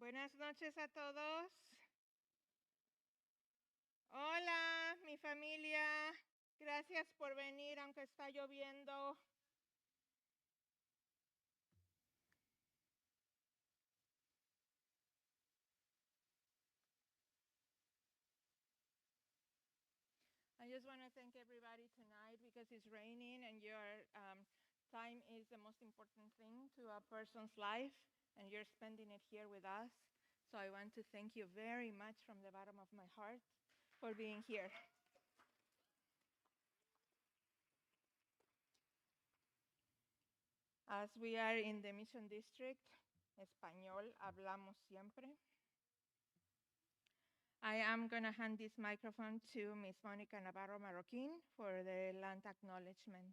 Buenas noches a todos. Hola, mi familia. Gracias por venir, aunque está lloviendo. I just want to thank everybody tonight because it's raining and your time is the most important thing to a person's life, and you're spending it here with us. So I want to thank you very much from the bottom of my heart for being here. As we are in the Mission District, Español hablamos siempre. I am going to hand this microphone to Ms. Monica Navarro Marroquin for the land acknowledgement.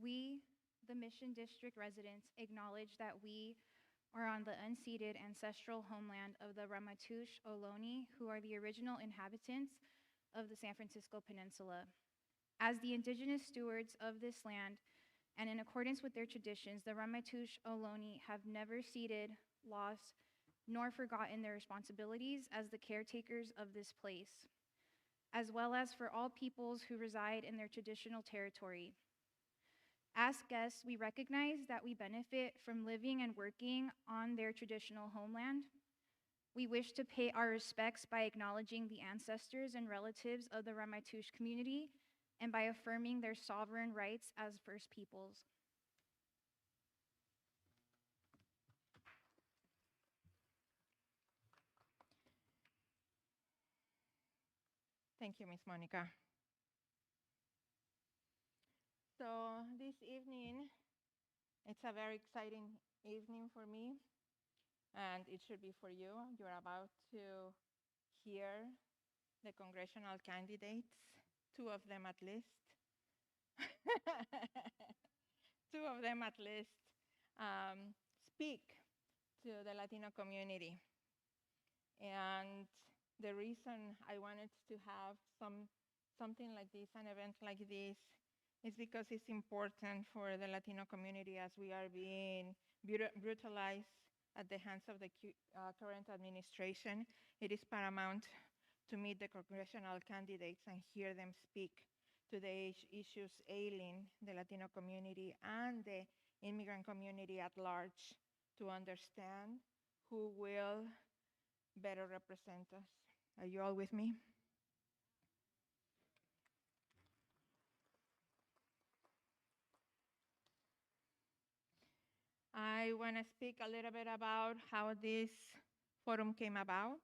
We, the Mission District residents, acknowledge that we are on the unceded ancestral homeland of the Ramaytush Ohlone, who are the original inhabitants of the San Francisco Peninsula. As the indigenous stewards of this land, and in accordance with their traditions, the Ramaytush Ohlone have never ceded, lost, nor forgotten their responsibilities as the caretakers of this place, as well as for all peoples who reside in their traditional territory. As guests, we recognize that we benefit from living and working on their traditional homeland. We wish to pay our respects by acknowledging the ancestors and relatives of the Ramaytush community and by affirming their sovereign rights as First Peoples. Thank you, Ms. Monica. So this evening, it's a very exciting evening for me, and it should be for you. You're about to hear the congressional candidates, two of them at least. Two of them at least speak to the Latino community. And the reason I wanted to have something like this, an event like this, is because it's important for the Latino community as we are being brutalized at the hands of the current administration. It is paramount to meet the congressional candidates and hear them speak to the issues ailing the Latino community and the immigrant community at large to understand who will better represent us. Are you all with me? I want to speak a little bit about how this forum came about.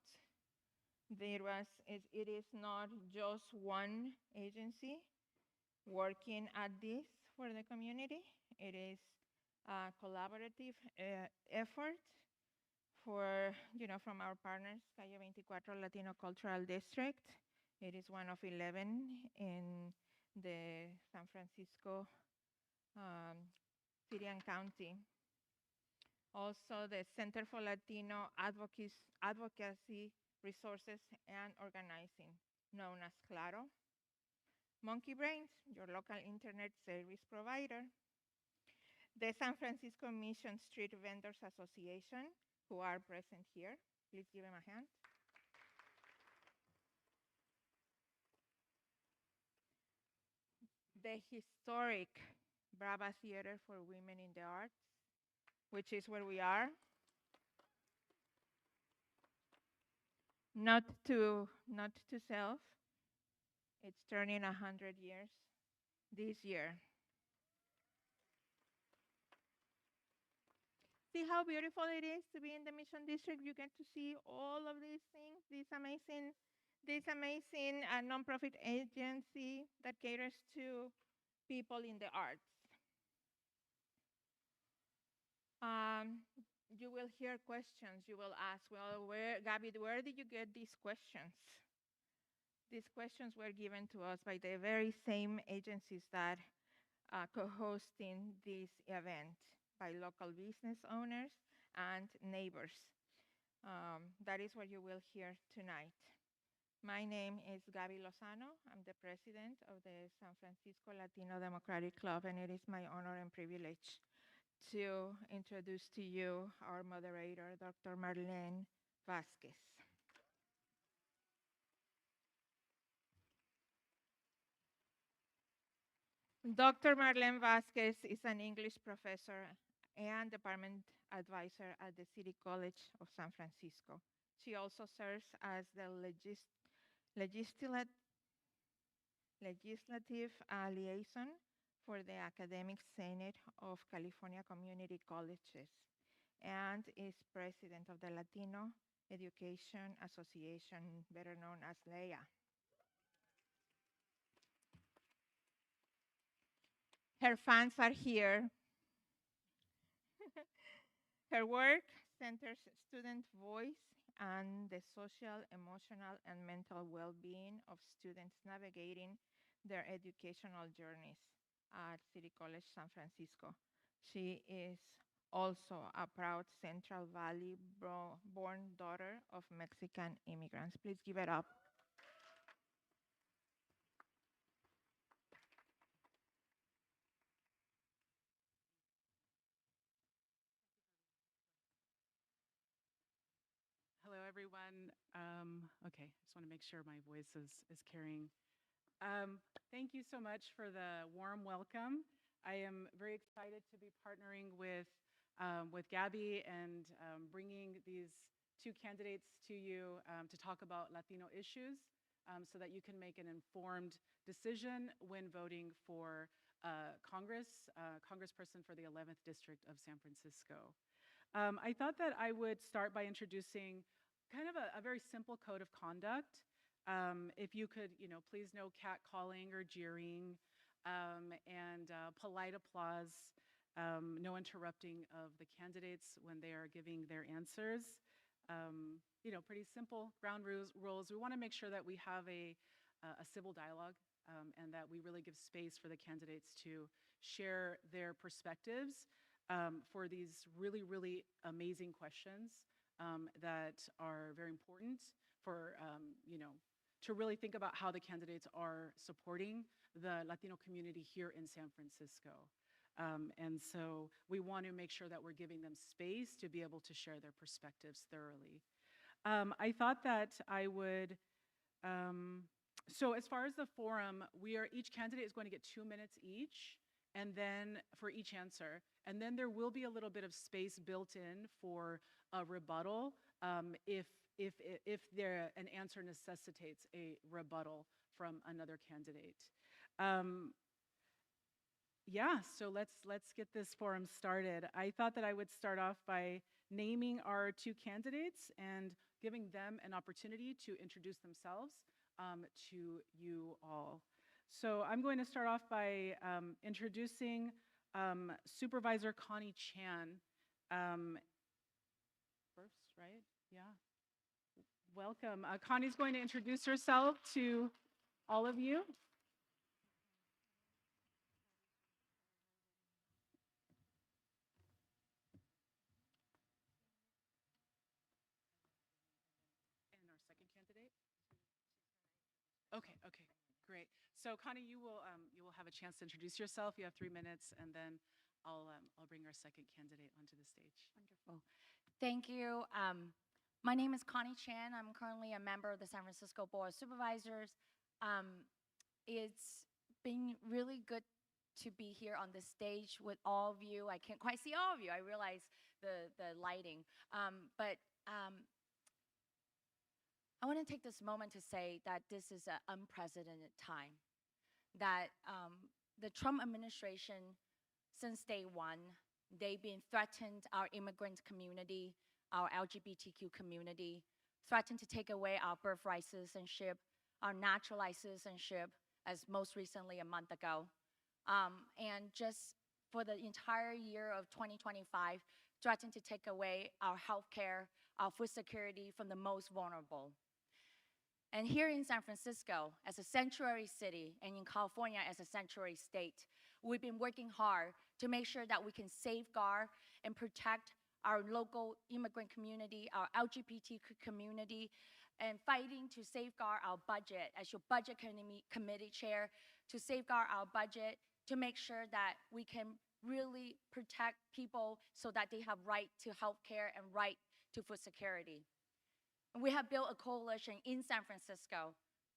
It is not just one agency working at this for the community. It is a collaborative effort from our partners, Calle 24 Latino Cultural District. It is one of 11 in the San Francisco City and County. Also, the Center for Latino Advocacy Resources and Organizing, known as Claro. Monkey Brains, your local internet service provider. The San Francisco Mission Street Vendors Association, who are present here. Please give them a hand. The historic Brava Theater for Women in the Arts, which is where we are. Not to self. It's turning 100 years this year. See how beautiful it is to be in the Mission District? You get to see all of these things, this amazing nonprofit agency that caters to people in the arts. You will hear questions. You will ask, well, Gabby, where did you get these questions? These questions were given to us by the very same agencies that co-hosting this event, by local business owners and neighbors. That is what you will hear tonight. My name is Gaby Lozano. I'm the president of the San Francisco Latino Democratic Club, and it is my honor and privilege to introduce to you our moderator, Dr. Marlene Vasquez. Dr. Marlene Vasquez is an English professor and department advisor at the City College of San Francisco. She also serves as the legislative liaison for the Academic Senate of California Community Colleges and is president of the Latino Education Association, better known as LEA. Her fans are here. Her work centers student voice and the social, emotional, and mental well-being of students navigating their educational journeys at City College San Francisco. She is also a proud Central Valley born daughter of Mexican immigrants. Please give it up. Hello, everyone. Okay, just want to make sure my voice is carrying. Thank you so much for the warm welcome. I am very excited to be partnering with Gabby and bringing these two candidates to you to talk about Latino issues so that you can make an informed decision when voting for Congressperson for the 11th District of San Francisco. I thought that I would start by introducing kind of a very simple code of conduct. If you could, please no catcalling or jeering, and polite applause, no interrupting of the candidates when they are giving their answers. Pretty simple ground rules. We want to make sure that we have a civil dialogue and that we really give space for the candidates to share their perspectives for these really, really amazing questions that are very important for, to really think about how the candidates are supporting the Latino community here in San Francisco. And so we want to make sure that we're giving them space to be able to share their perspectives thoroughly. I thought that I would, so as far as the forum, each candidate is going to get 2 minutes each, and then for each answer. And then there will be a little bit of space built in for a rebuttal if an answer necessitates a rebuttal from another candidate. So let's get this forum started. I thought that I would start off by naming our two candidates and giving them an opportunity to introduce themselves to you all. So I'm going to start off by introducing Supervisor Connie Chan. First, right? Yeah. Welcome. Connie's going to introduce herself to all of you. And our second candidate? Okay, great. So Connie, you will have a chance to introduce yourself. You have 3 minutes, and then I'll bring our second candidate onto the stage. Wonderful. Thank you. My name is Connie Chan. I'm currently a member of the San Francisco Board of Supervisors. It's been really good to be here on the stage with all of you. I can't quite see all of you. I realize the lighting. But I want to take this moment to say that this is an unprecedented time, that the Trump administration, since day one, they've been threatened our immigrant community, our LGBTQ community, threatened to take away our birthright citizenship, our naturalized citizenship, as most recently a month ago. And just for the entire year of 2025, threatened to take away our health care, our food security from the most vulnerable. And here in San Francisco, as a sanctuary city, and in California as a sanctuary state, we've been working hard to make sure that we can safeguard and protect our local immigrant community, our LGBTQ community, and fighting to safeguard our budget as your budget committee chair, to safeguard our budget, to make sure that we can really protect people so that they have right to health care and right to food security. And we have built a coalition in San Francisco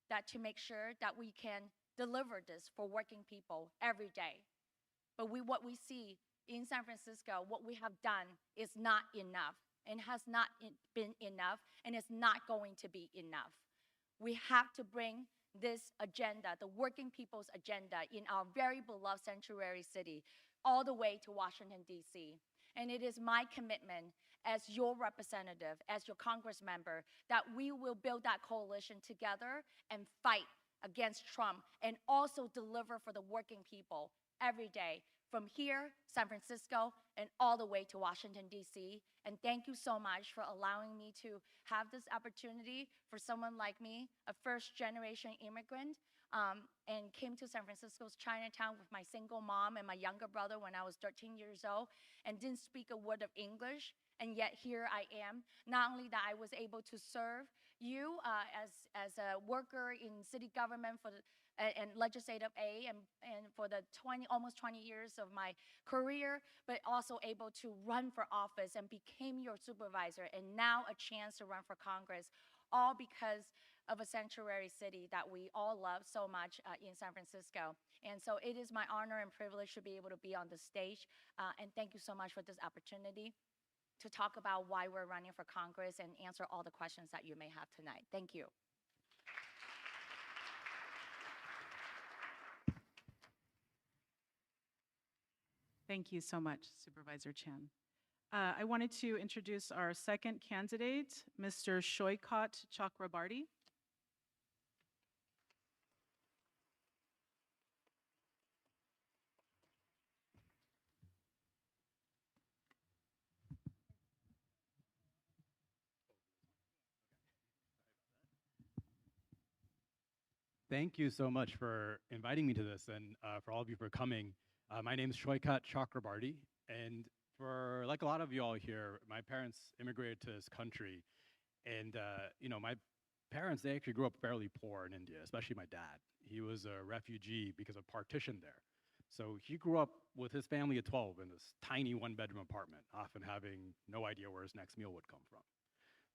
that to make sure that we can deliver this for working people every day. But what we see in San Francisco, what we have done is not enough, and has not been enough, and it's not going to be enough. We have to bring this agenda, the working people's agenda in our very beloved sanctuary city, all the way to Washington, D.C. And it is my commitment as your representative, as your Congress member, that we will build that coalition together and fight against Trump and also deliver for the working people every day, from here, San Francisco, and all the way to Washington, D.C. And thank you so much for allowing me to have this opportunity for someone like me, a first-generation immigrant, and came to San Francisco's Chinatown with my single mom and my younger brother when I was 13 years old, and didn't speak a word of English, and yet here I am. Not only that I was able to serve you as a worker in city government and legislative aid and for the almost 20 years of my career, but also able to run for office and became your supervisor, and now a chance to run for Congress, all because of a sanctuary city that we all love so much in San Francisco. And so it is my honor and privilege to be able to be on the stage, and thank you so much for this opportunity to talk about why we're running for Congress and answer all the questions that you may have tonight. Thank you. Thank you so much, Supervisor Chan. I wanted to introduce our second candidate, Mr. Shoykot Chakrabarty. Thank you so much for inviting me to this, and for all of you for coming. My name is Shoykot Chakrabarty, and for like a lot of you all here, my parents immigrated to this country, and my parents, they actually grew up fairly poor in India, especially my dad. He was a refugee because of partition there. So he grew up with his family of 12 in this tiny one-bedroom apartment, often having no idea where his next meal would come from.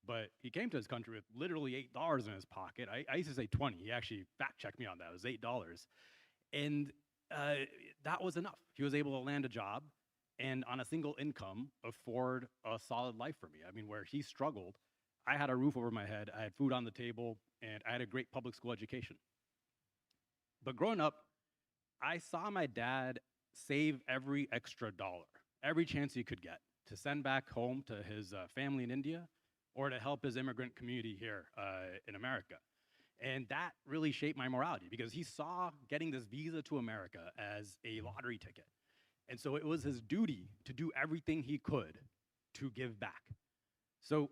But he came to this country with literally $8 in his pocket. I used to say 20. He actually fact-checked me on that. It was $8. And that was enough. He was able to land a job and on a single income afford a solid life for me. I mean, where he struggled, I had a roof over my head, I had food on the table, and I had a great public school education. But growing up, I saw my dad save every extra dollar, every chance he could get to send back home to his family in India, or to help his immigrant community here in America. And that really shaped my morality, because he saw getting this visa to America as a lottery ticket. And so it was his duty to do everything he could to give back. So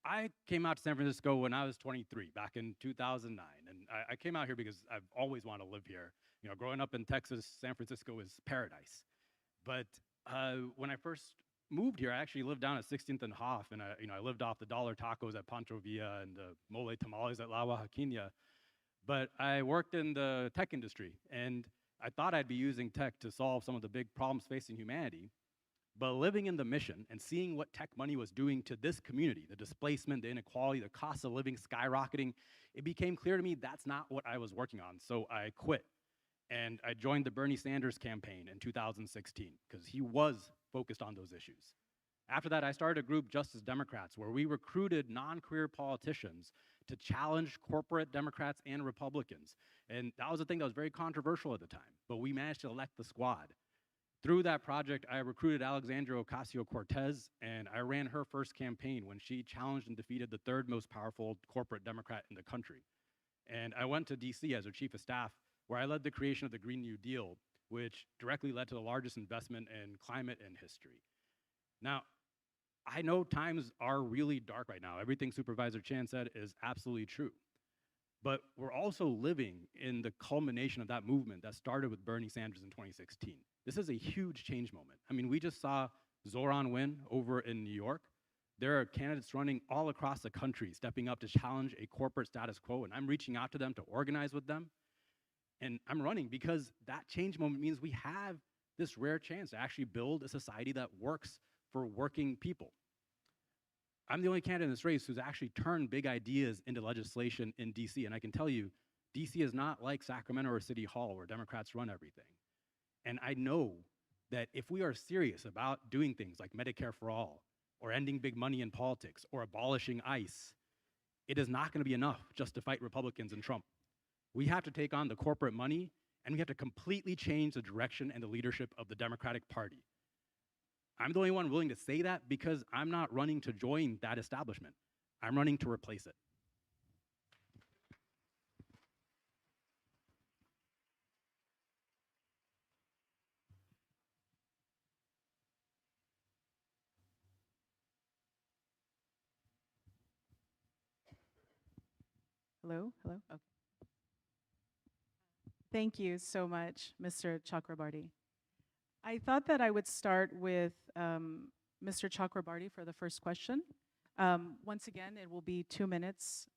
I came out to San Francisco when I was 23, back in 2009. And I came out here because I've always wanted to live here. You know, growing up in Texas, San Francisco is paradise. But when I first moved here, I actually lived down at 16th and Hoff, and I lived off the dollar tacos at Pancho Villa and the mole tamales at La Oaxaquina. But I worked in the tech industry, and I thought I'd be using tech to solve some of the big problems facing humanity. But living in the mission and seeing what tech money was doing to this community, the displacement, the inequality, the cost of living skyrocketing, it became clear to me that's not what I was working on. So I quit. And I joined the Bernie Sanders campaign in 2016, because he was focused on those issues. After that, I started a group, Justice Democrats, where we recruited non-career politicians to challenge corporate Democrats and Republicans. And that was a thing that was very controversial at the time, but we managed to elect the squad. Through that project, I recruited Alexandria Ocasio-Cortez, and I ran her first campaign when she challenged and defeated the third most powerful corporate Democrat in the country. And I went to DC as her chief of staff, where I led the creation of the Green New Deal, which directly led to the largest investment in climate in history. Now, I know times are really dark right now. Everything Supervisor Chan said is absolutely true. But we're also living in the culmination of that movement that started with Bernie Sanders in 2016. This is a huge change moment. I mean, we just saw Zoran win over in New York, There are candidates running all across the country, stepping up to challenge a corporate status quo, and I'm reaching out to them to organize with them. And I'm running because that change moment means we have this rare chance to actually build a society that works for working people. I'm the only candidate in this race who's actually turned big ideas into legislation in DC, and I can tell you, DC is not like Sacramento or City Hall where Democrats run everything. And I know that if we are serious about doing things like Medicare for all, or ending big money in politics, or abolishing ICE, it is not going to be enough just to fight Republicans and Trump. We have to take on the corporate money, and we have to completely change the direction and the leadership of the Democratic Party. I'm the only one willing to say that because I'm not running to join that establishment. I'm running to replace it. Hello? Hello? Okay. Thank you so much, Mr. Chakrabarty. I thought that I would start with Mr. Chakrabarty for the first question. Once again, it will be 2 minutes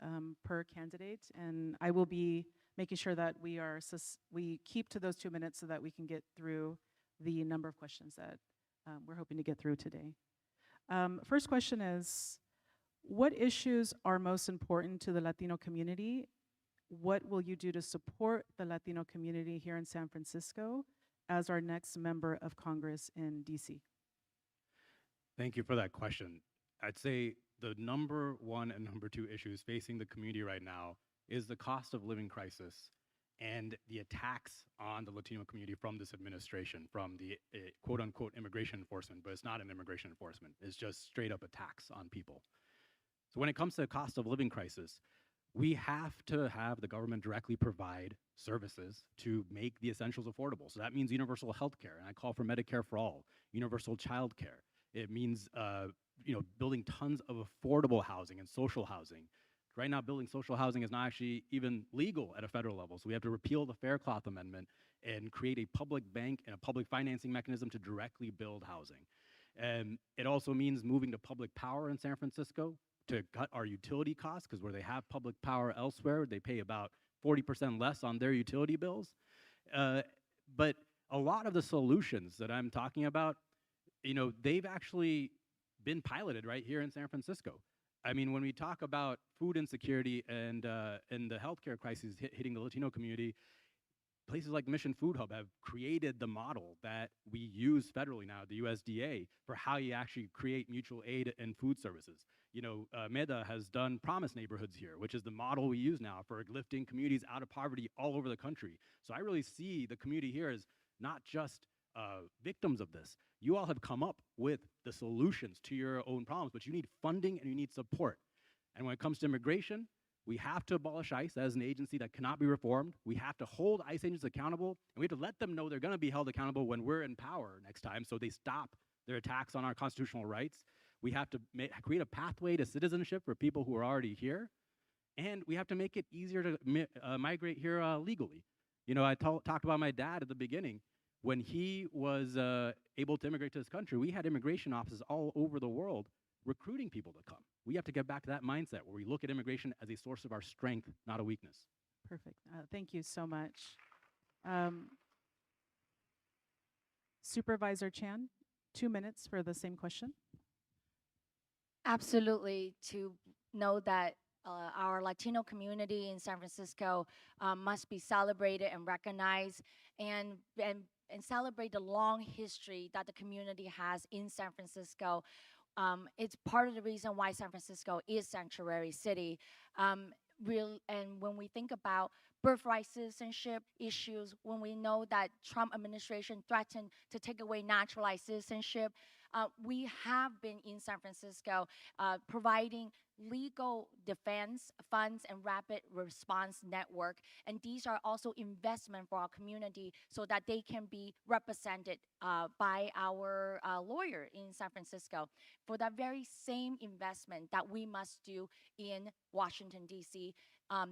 per candidate, and I will be making sure that we keep to those 2 minutes so that we can get through the number of questions that we're hoping to get through today. First question is, what issues are most important to the Latino community? What will you do to support the Latino community here in San Francisco as our next member of Congress in DC? Thank you for that question. I'd say the number one and number two issues facing the community right now is the cost of living crisis and the attacks on the Latino community from this administration, from the quote unquote immigration enforcement, but it's not an immigration enforcement. It's just straight up attacks on people. So when it comes to the cost of living crisis, we have to have the government directly provide services to make the essentials affordable. So that means universal health care, and I call for Medicare for all, universal child care. It means building tons of affordable housing and social housing. Right now, building social housing is not actually even legal at a federal level, so we have to repeal the Faircloth Amendment and create a public bank and a public financing mechanism to directly build housing. And it also means moving to public power in San Francisco to cut our utility costs, because where they have public power elsewhere, they pay about 40% less on their utility bills. But a lot of the solutions that I'm talking about, they've actually been piloted right here in San Francisco. I mean, when we talk about food insecurity and the healthcare crisis hitting the Latino community, places like Mission Food Hub have created the model that we use federally now, the USDA, for how you actually create mutual aid and food services. MEDA has done Promise Neighborhoods here, which is the model we use now for lifting communities out of poverty all over the country. So I really see the community here as not just victims of this. You all have come up with the solutions to your own problems, but you need funding and you need support. And when it comes to immigration, we have to abolish ICE as an agency that cannot be reformed. We have to hold ICE agents accountable, and we have to let them know they're going to be held accountable when we're in power next time, so they stop their attacks on our constitutional rights. We have to create a pathway to citizenship for people who are already here, and we have to make it easier to migrate here legally. I talked about my dad at the beginning. When he was able to immigrate to this country, we had immigration offices all over the world recruiting people to come. We have to get back to that mindset where we look at immigration as a source of our strength, not a weakness. Perfect. Thank you so much. Supervisor Chan, 2 minutes for the same question. Absolutely, to know that our Latino community in San Francisco must be celebrated and recognized, and celebrate the long history that the community has in San Francisco. It's part of the reason why San Francisco is sanctuary city. And when we think about birthright citizenship issues, when we know that Trump administration threatened to take away naturalized citizenship, we have been in San Francisco providing legal defense funds and rapid response network. And these are also investment for our community so that they can be represented by our lawyer in San Francisco for that very same investment that we must do in Washington, D.C.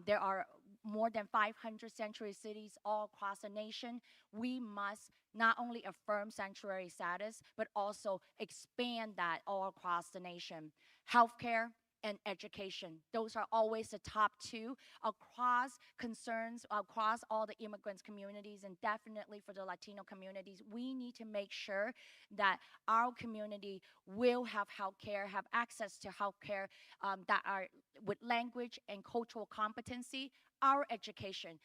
There are more than 500 sanctuary cities all across the nation. We must not only affirm sanctuary status, but also expand that all across the nation. Healthcare and education. Those are always the top two across concerns, across all the immigrants communities, and definitely for the Latino communities. We need to make sure that our community will have healthcare, have access to healthcare that are with language and cultural competency, our education,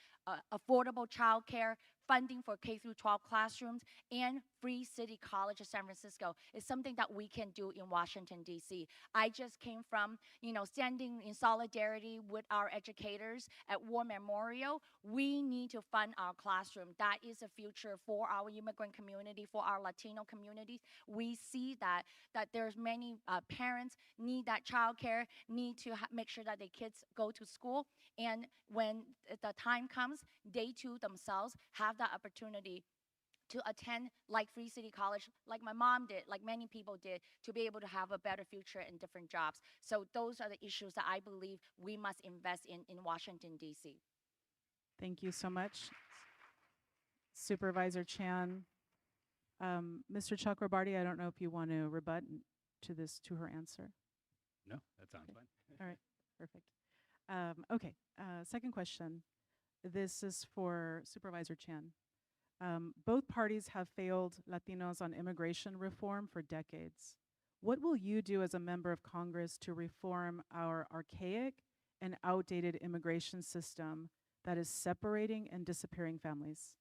affordable childcare, funding for K through 12 classrooms, and free city college of San Francisco is something that we can do in Washington, D.C. I just came from, standing in solidarity with our educators at War Memorial. We need to fund our classroom. That is the future for our immigrant community, for our Latino communities. We see that there's many parents need that childcare, need to make sure that their kids go to school. And when the time comes, they too themselves have that opportunity to attend like Free City College, like my mom did, like many people did, to be able to have a better future in different jobs. So those are the issues that I believe we must invest in Washington, D.C. Thank you so much, Supervisor Chan. Mr. Chakrabarty, I don't know if you want to rebut to her answer. No, that sounds fine. All right, perfect. Okay, second question. This is for Supervisor Chan. Both parties have failed Latinos on immigration reform for decades. What will you do as a member of Congress to reform our archaic and outdated immigration system that is separating and disappearing families?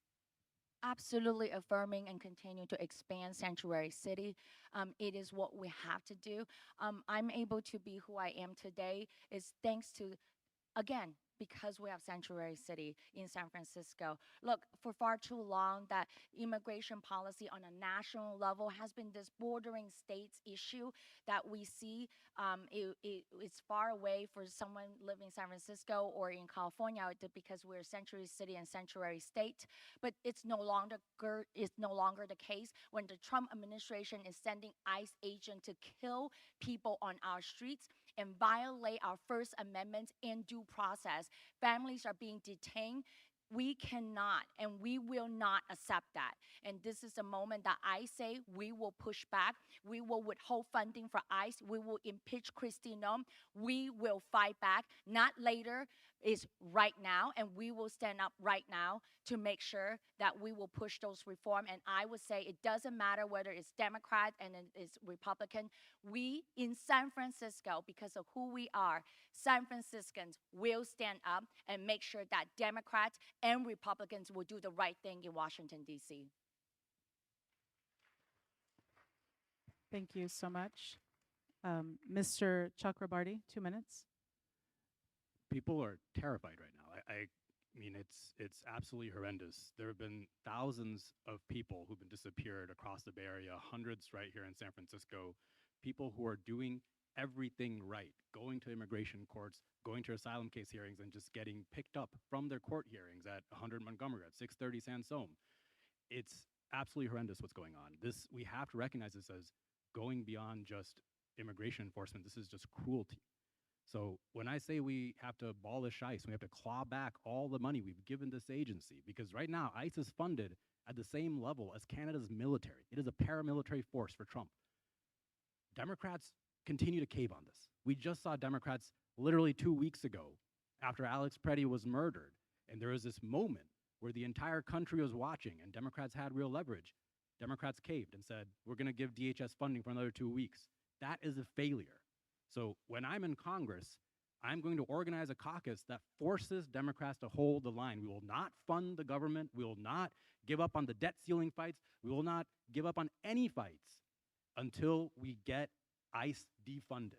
Absolutely affirming and continue to expand Sanctuary City. It is what we have to do. I'm able to be who I am today is thanks to, again, because we have Sanctuary City in San Francisco. Look, for far too long, that immigration policy on a national level has been this bordering states issue that we see. It's far away for someone living in San Francisco or in California because we're Sanctuary City and Sanctuary State. But it's no longer the case when the Trump administration is sending ICE agents to kill people on our streets and violate our First Amendment and due process. Families are being detained. We cannot and we will not accept that. And this is the moment that I say we will push back. We will withhold funding for ICE. We will impeach Kristi Noem. We will fight back, not later, is right now. And we will stand up right now to make sure that we will push those reform. And I would say it doesn't matter whether it's Democrat and it's Republican. We in San Francisco, because of who we are, San Franciscans will stand up and make sure that Democrats and Republicans will do the right thing in Washington, D.C. Thank you so much. Mr. Chakrabarty, 2 minutes. People are terrified right now. I mean, it's absolutely horrendous. There have been thousands of people who've been disappeared across the Bay Area, hundreds right here in San Francisco, people who are doing everything right, going to immigration courts, going to asylum case hearings, and just getting picked up from their court hearings at 100 Montgomery, at 630 Sansome. It's absolutely horrendous what's going on. We have to recognize this as going beyond just immigration enforcement. This is just cruelty. So when I say we have to abolish ICE, we have to claw back all the money we've given this agency, because right now ICE is funded at the same level as Canada's military. It is a paramilitary force for Trump. Democrats continue to cave on this. We just saw Democrats literally 2 weeks ago after Alex Preddy was murdered, and there was this moment where the entire country was watching and Democrats had real leverage. Democrats caved and said, we're going to give DHS funding for another 2 weeks. That is a failure. So when I'm in Congress, I'm going to organize a caucus that forces Democrats to hold the line. We will not fund the government. We will not give up on the debt ceiling fights. We will not give up on any fights until we get ICE defunded.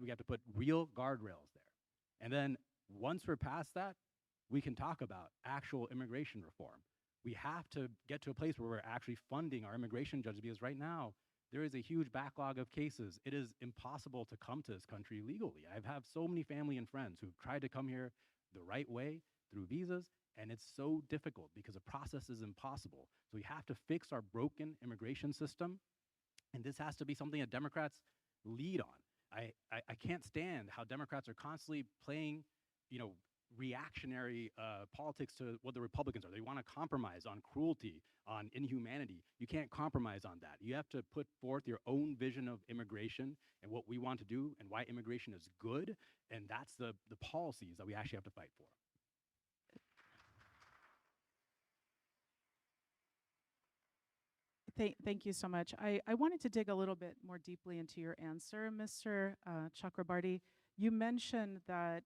We have to put real guardrails there. And then once we're past that, we can talk about actual immigration reform. We have to get to a place where we're actually funding our immigration judges, because right now, there is a huge backlog of cases. It is impossible to come to this country legally. I have so many family and friends who've tried to come here the right way through visas, and it's so difficult because the process is impossible. So we have to fix our broken immigration system, and this has to be something that Democrats lead on. I can't stand how Democrats are constantly playing reactionary politics to what the Republicans are. They want to compromise on cruelty, on inhumanity. You can't compromise on that. You have to put forth your own vision of immigration and what we want to do and why immigration is good, and that's the policies that we actually have to fight for. Thank you so much. I wanted to dig a little bit more deeply into your answer, Mr. Chakrabarty. You mentioned that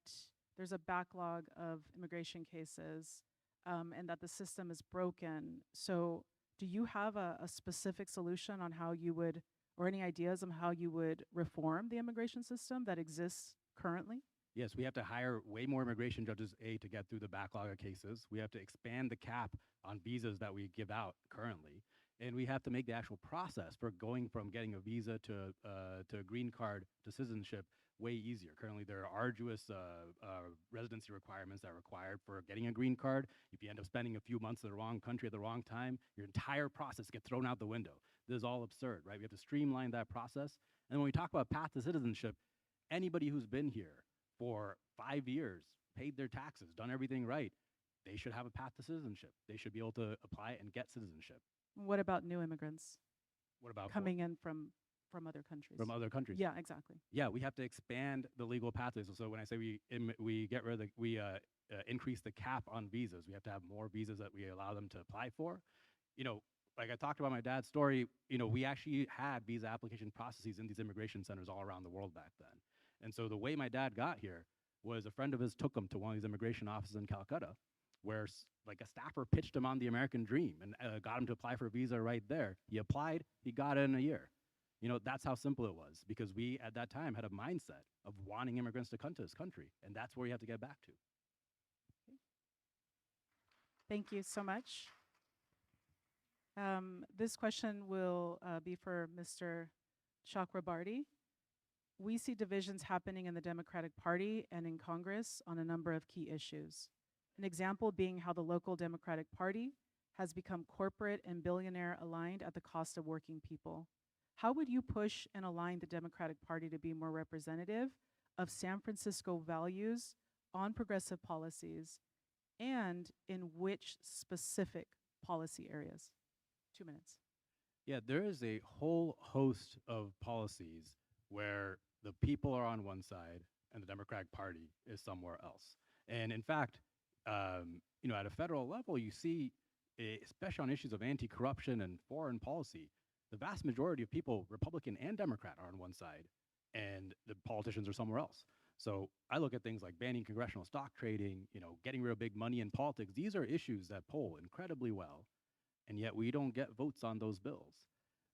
there's a backlog of immigration cases and that the system is broken. So do you have a specific solution on how you would, or any ideas on how you would reform the immigration system that exists currently? Yes, we have to hire way more immigration judges, to get through the backlog of cases. We have to expand the cap on visas that we give out currently. And we have to make the actual process for going from getting a visa to a green card to citizenship way easier. Currently, there are arduous residency requirements that are required for getting a green card. If you end up spending a few months in the wrong country at the wrong time, your entire process gets thrown out the window. This is all absurd, right? We have to streamline that process. And when we talk about path to citizenship, anybody who's been here for 5 years, paid their taxes, done everything right, they should have a path to citizenship. They should be able to apply and get citizenship. What about new immigrants What about coming in from other countries? from other countries? Yeah, exactly. Yeah, we have to expand the legal pathways. So when I say we get rid of increase the cap on visas, we have to have more visas that we allow them to apply for. Like I talked about my dad's story, we actually had visa application processes in these immigration centers all around the world back then. And so the way my dad got here was a friend of his took him to one of these immigration offices in Calcutta, where like a staffer pitched him on the American dream and got him to apply for a visa right there. He applied, he got it in a year. That's how simple it was, because we at that time had a mindset of wanting immigrants to come to this country, and that's where you have to get back to. Thank you so much. This question will be for Mr. Chakrabarty. We see divisions happening in the Democratic Party and in Congress on a number of key issues. An example being how the local Democratic Party has become corporate and billionaire aligned at the cost of working people. How would you push and align the Democratic Party to be more representative of San Francisco values on progressive policies, and in which specific policy areas? 2 minutes. Yeah, there is a whole host of policies where the people are on one side and the Democratic Party is somewhere else. And in fact, at a federal level, you see, especially on issues of anti-corruption and foreign policy, the vast majority of people, Republican and Democrat, are on one side, and the politicians are somewhere else. So I look at things like banning congressional stock trading, getting rid of big money in politics. These are issues that poll incredibly well, and yet we don't get votes on those bills.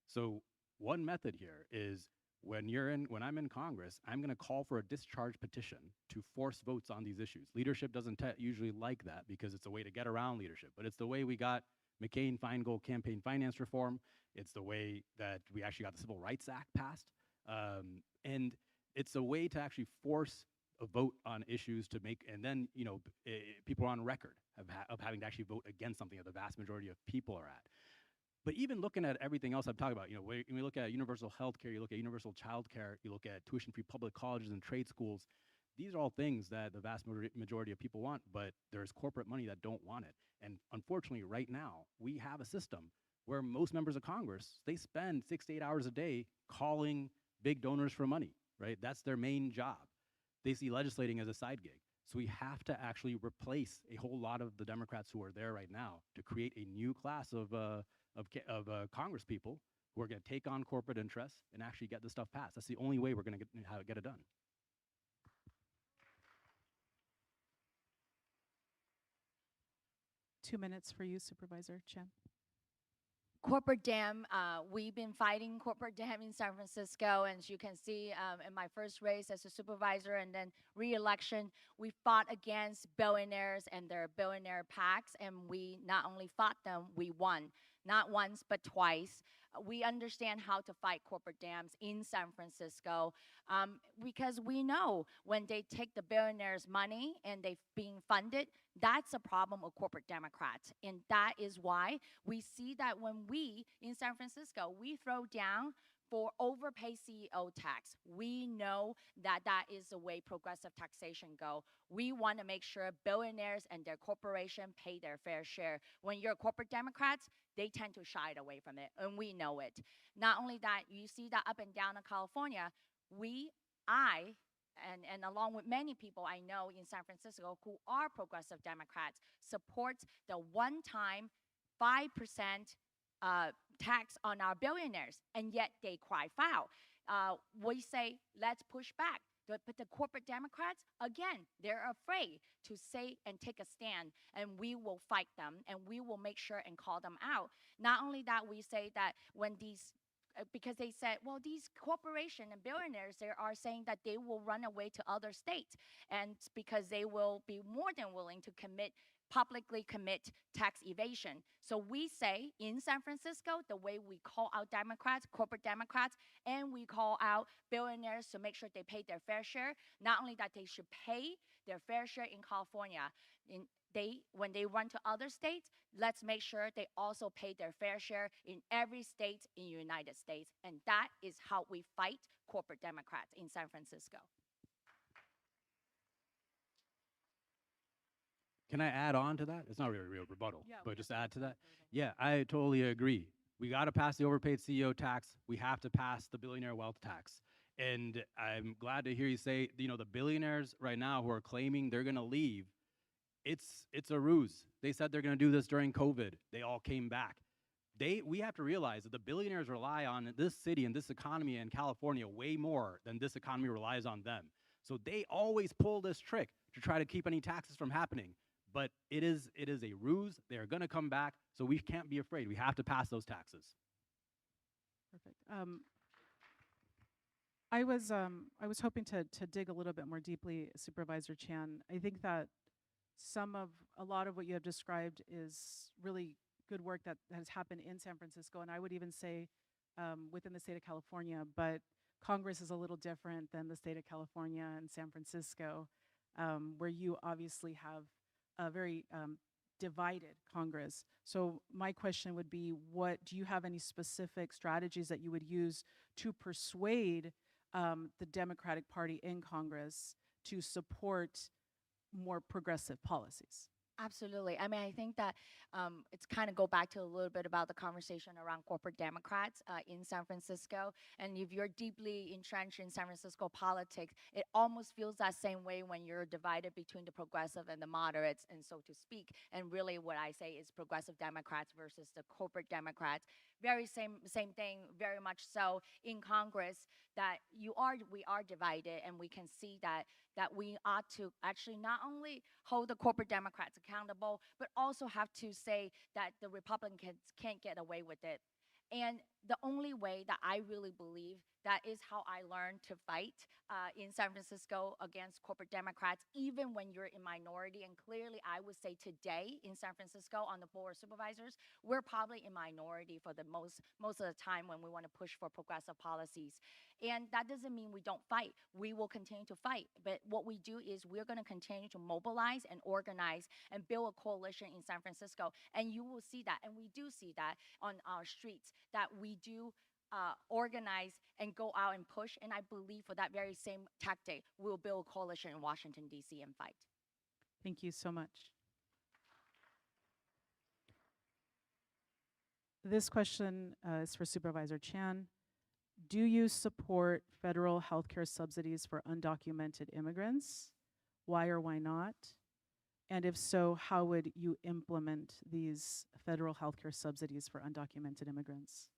So one method here is when I'm in Congress, I'm going to call for a discharge petition to force votes on these issues. Leadership doesn't usually like that because it's a way to get around leadership, but it's the way we got McCain-Feingold campaign finance reform. It's the way that we actually got the Civil Rights Act passed. And it's a way to actually force a vote on issues to make, and then, people are on record of having to actually vote against something that the vast majority of people are at. But even looking at everything else I'm talking about, when we look at universal health care, you look at universal child care, you look at tuition-free public colleges and trade schools, these are all things that the vast majority of people want, but there's corporate money that don't want it. And unfortunately, right now, we have a system where most members of Congress, they spend 6 to 8 hours a day calling big donors for money, right? That's their main job. They see legislating as a side gig. So we have to actually replace a whole lot of the Democrats who are there right now to create a new class of Congress people who are going to take on corporate interests and actually get this stuff passed. That's the only way we're going to get it done. Two minutes for you, Supervisor Chen. Corporate dam, we've been fighting corporate dam in San Francisco, and as you can see in my first race as a supervisor and then re-election, we fought against billionaires and their billionaire PACs, and we not only fought them, we won. Not once, but twice. We understand how to fight corporate dams in San Francisco because we know when they take the billionaires' money and they're being funded, that's a problem of corporate Democrats. And that is why we see that when we, in San Francisco, we throw down For overpaid CEO tax, we know that that is the way progressive taxation go. We want to make sure billionaires and their corporation pay their fair share. When you're corporate Democrats, they tend to shy away from it, and we know it. Not only that, you see that up and down in California, and along with many people I know in San Francisco who are progressive Democrats, supports the one-time 5% tax on our billionaires, and yet they cry foul. We say, let's push back. But the corporate Democrats, again, they're afraid to say and take a stand, and we will fight them, and we will make sure and call them out. Not only that, we say that when these because they said, well, these corporations and billionaires, they are saying that they will run away to other states, and because they will be more than willing to publicly commit tax evasion. So we say in San Francisco, the way we call out Democrats, corporate Democrats, and we call out billionaires to make sure they pay their fair share, not only that they should pay their fair share in California, when they run to other states, let's make sure they also pay their fair share in every state in the United States. And that is how we fight corporate Democrats in San Francisco. Can I add on to that? It's not really a real rebuttal, Yeah, but just add to that. Yeah, I totally agree. We got to pass the overpaid CEO tax. We have to pass the billionaire wealth tax. And I'm glad to hear you say, the billionaires right now who are claiming they're going to leave, it's a ruse. They said they're going to do this during COVID. They all came back. We have to realize that the billionaires rely on this city and this economy in California way more than this economy relies on them. So they always pull this trick to try to keep any taxes from happening. But it is a ruse. They're going to come back, so we can't be afraid. We have to pass those taxes. Perfect. I was hoping to dig a little bit more deeply, Supervisor Chan. I think that a lot of what you have described is really good work that has happened in San Francisco, and I would even say within the state of California, but Congress is a little different than the state of California and San Francisco, where you obviously have a very divided Congress. So my question would be, do you have any specific strategies that you would use to persuade the Democratic Party in Congress to support more progressive policies? Absolutely. I mean, I think that it's kind of go back to a little bit about the conversation around corporate Democrats in San Francisco. And if you're deeply entrenched in San Francisco politics, it almost feels that same way when you're divided between the progressive and the moderates, and so to speak. And really what I say is progressive Democrats versus the corporate Democrats. Very same thing, very much so in Congress, that we are divided, and we can see that we ought to actually not only hold the corporate Democrats accountable, but also have to say that the Republicans can't get away with it. And the only way that I really believe that is how I learned to fight in San Francisco against corporate Democrats, even when you're in minority. And clearly, I would say today in San Francisco on the Board of Supervisors, we're probably in minority for the most of the time when we want to push for progressive policies. And that doesn't mean we don't fight. We will continue to fight. But what we do is we're going to continue to mobilize and organize and build a coalition in San Francisco. And you will see that, and we do see that on our streets, that we do organize and go out and push. And I believe for that very same tactic, we'll build a coalition in Washington, D.C. and fight. Thank you so much. This question is for Supervisor Chan. Do you support federal healthcare subsidies for undocumented immigrants? Why or why not? And if so, how would you implement these federal healthcare subsidies for undocumented immigrants?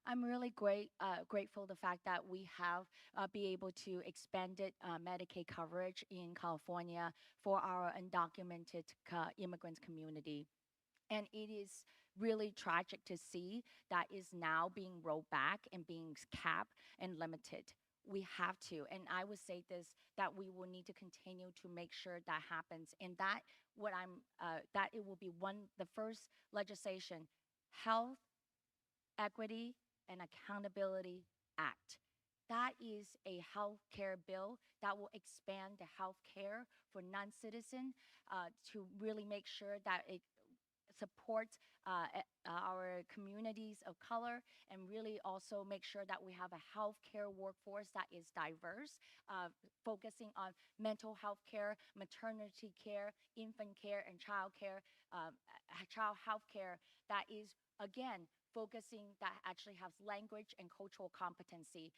I'm really grateful the fact that we have be able to expanded Medicaid coverage in California for our undocumented immigrant community. And it is really tragic to see that is now being rolled back and being capped and limited. We have to, and I would say this, that we will need to continue to make sure that happens, and that it will be the first legislation, Health, Equity, and Accountability Act. That is a health care bill that will expand the health care for non-citizens to really make sure that support our communities of color, and really also make sure that we have a healthcare workforce that is diverse, focusing on mental health care, maternity care, infant care, and child care, child health care that is, again, focusing that actually has language and cultural competency.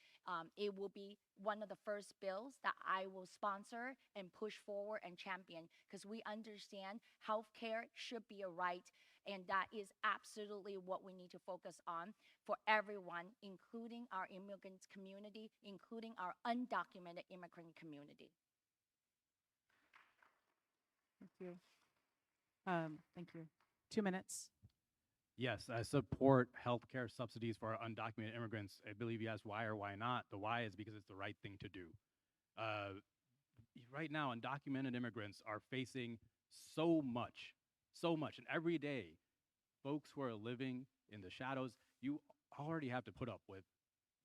It will be one of the first bills that I will sponsor and push forward and champion, because we understand healthcare should be a right, and that is absolutely what we need to focus on for everyone, including our immigrant community, including our undocumented immigrant community. Thank you. Thank you. 2 minutes. Yes, I support healthcare subsidies for undocumented immigrants. I believe you asked why or why not. The why is because it's the right thing to do. Right now, undocumented immigrants are facing so much. And every day, folks who are living in the shadows, you already have to put up with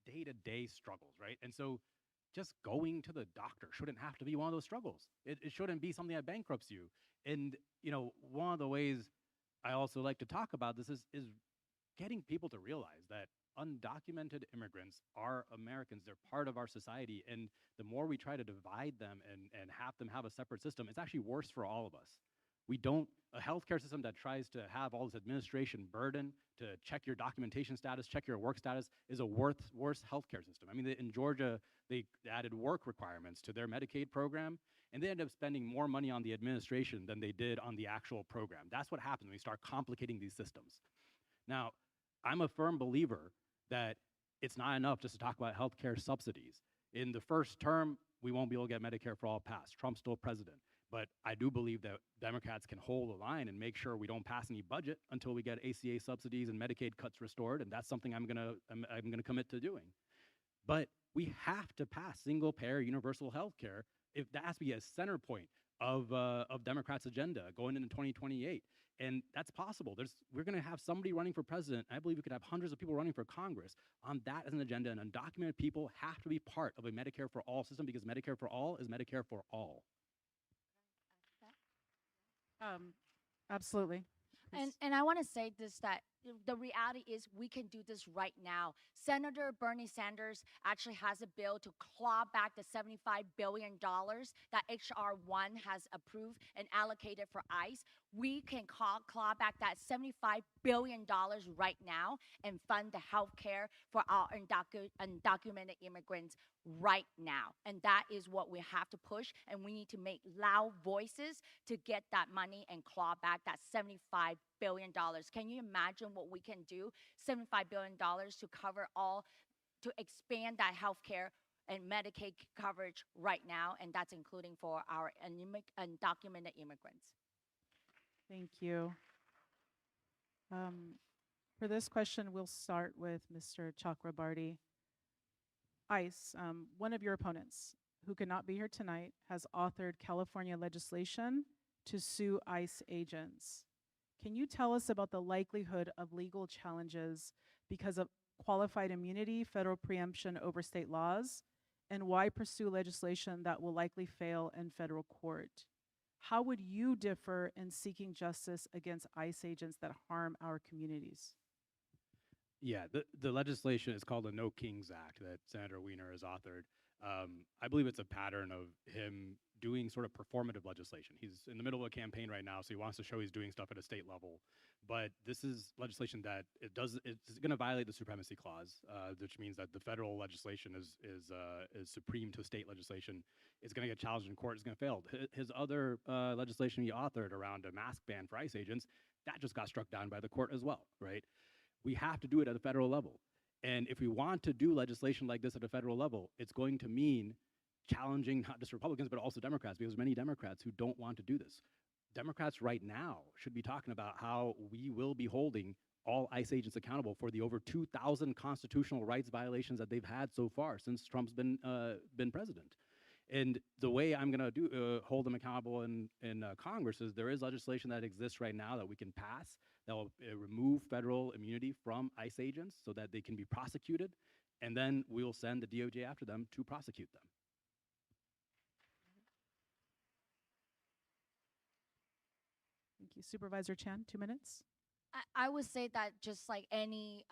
day-to-day struggles, right? And so just going to the doctor shouldn't have to be one of those struggles. It shouldn't be something that bankrupts you. And, one of the ways I also like to talk about this is getting people to realize that undocumented immigrants are Americans. They're part of our society. And the more we try to divide them and have them have a separate system, it's actually worse for all of us. A healthcare system that tries to have all this administration burden to check your documentation status, check your work status, is a worse healthcare system. I mean, in Georgia, they added work requirements to their Medicaid program, and they ended up spending more money on the administration than they did on the actual program. That's what happens when you start complicating these systems. Now, I'm a firm believer that it's not enough just to talk about healthcare subsidies. In the first term, we won't be able to get Medicare for all passed. Trump's still president. But I do believe that Democrats can hold the line and make sure we don't pass any budget until we get ACA subsidies and Medicaid cuts restored, and that's something I'm gonna commit to doing. But we have to pass single-payer universal health care. If that has to be a center point of Democrats' agenda going into 2028, and that's possible. We're going to have somebody running for president. I believe we could have hundreds of people running for Congress on that as an agenda, and undocumented people have to be part of a Medicare for all system, because Medicare for all is Medicare for all. Absolutely. And I want to say this, that the reality is we can do this right now. Senator Bernie Sanders actually has a bill to claw back the $75 billion that HR 1 has approved and allocated for ICE. We can claw back that $75 billion right now and fund the health care for our undocumented immigrants right now. And that is what we have to push, and we need to make loud voices to get that money and claw back that $75 billion. Can you imagine what we can do? $75 billion to cover all, to expand that health care and Medicaid coverage right now, and that's including for our undocumented immigrants. Thank you. For this question, we'll start with Mr. Chakrabarty. ICE, one of your opponents, who could not be here tonight, has authored California legislation to sue ICE agents. Can you tell us about the likelihood of legal challenges because of qualified immunity, federal preemption over state laws, and why pursue legislation that will likely fail in federal court? How would you differ in seeking justice against ICE agents that harm our communities? Yeah, the legislation is called the No Kings Act that Senator Wiener has authored. I believe it's a pattern of him doing sort of performative legislation. He's in the middle of a campaign right now, so he wants to show he's doing stuff at a state level. But this is legislation that it's going to violate the Supremacy Clause, which means that the federal legislation is supreme to state legislation. It's going to get challenged in court. It's going to fail. His other legislation he authored around a mask ban for ICE agents, that just got struck down by the court as well, right? We have to do it at a federal level. And if we want to do legislation like this at a federal level, it's going to mean challenging not just Republicans, but also Democrats, because many Democrats who don't want to do this. Democrats right now should be talking about how we will be holding all ICE agents accountable for the over 2,000 constitutional rights violations that they've had so far since Trump's been president. And the way I'm going to hold them accountable in Congress is there is legislation that exists right now that we can pass that will remove federal immunity from ICE agents so that they can be prosecuted, and then we will send the DOJ after them to prosecute them. Thank you. Supervisor Chan, 2 minutes. I would say that just like any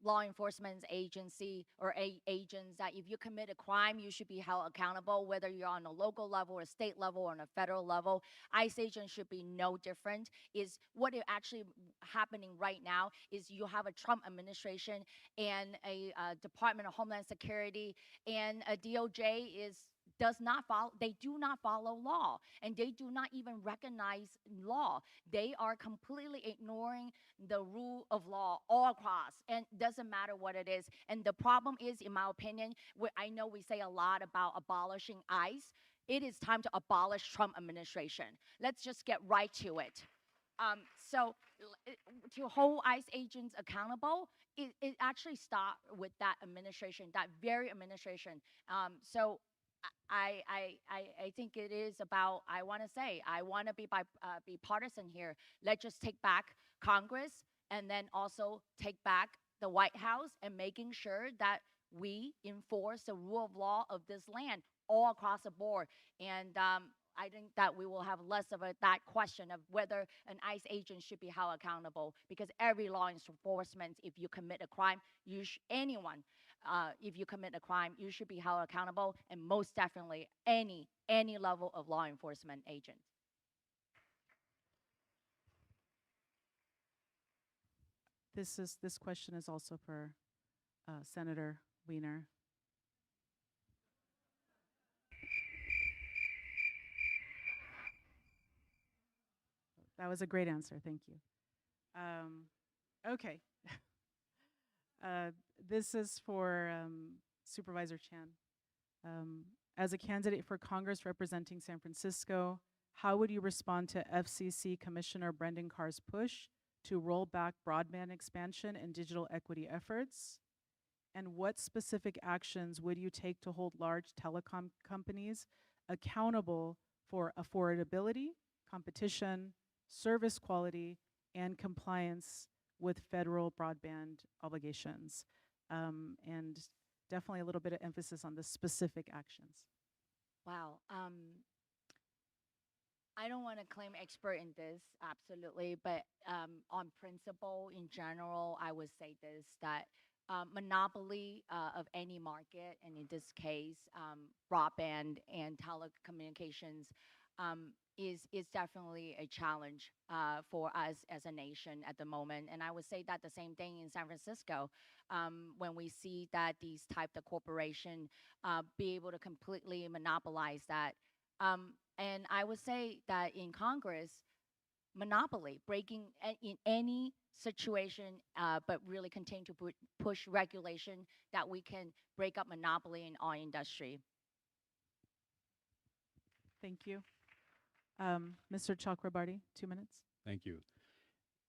law enforcement agency or agents, that if you commit a crime, you should be held accountable, whether you're on a local level or state level or on a federal level. ICE agents should be no different. Is what is actually happening right now is you have a Trump administration and a Department of Homeland Security and a DOJ does not follow, they do not follow law, and they do not even recognize law. They are completely ignoring the rule of law all across, and doesn't matter what it is. And the problem is, in my opinion, I know we say a lot about abolishing ICE. It is time to abolish Trump administration. Let's just get right to it. So to hold ICE agents accountable, it actually starts with that administration, that very administration. So I think it is about, I want to say, I want to be bipartisan here. Let's just take back Congress and then also take back the White House and making sure that we enforce the rule of law of this land all across the board. And I think that we will have less of that question of whether an ICE agent should be held accountable, because every law enforcement, if you commit a crime, anyone, if you commit a crime, you should be held accountable, and most definitely any level of law enforcement agent. This question is also for Senator Wiener. That was a great answer. Thank you. Okay. This is for Supervisor Chan. As a candidate for Congress representing San Francisco, how would you respond to FCC Commissioner Brendan Carr's push to roll back broadband expansion and digital equity efforts? And what specific actions would you take to hold large telecom companies accountable for affordability, competition, service quality, and compliance with federal broadband obligations? And definitely a little bit of emphasis on the specific actions. Wow. I don't want to claim expert in this, absolutely, but on principle, in general, I would say this, that monopoly of any market, and in this case, broadband and telecommunications, is definitely a challenge for us as a nation at the moment. And I would say that the same thing in San Francisco, when we see that these type of corporation be able to completely monopolize that. And I would say that in Congress, monopoly, breaking in any situation, but really continue to push regulation that we can break up monopoly in our industry. Thank you. Mr. Chakrabarty, 2 minutes. Thank you.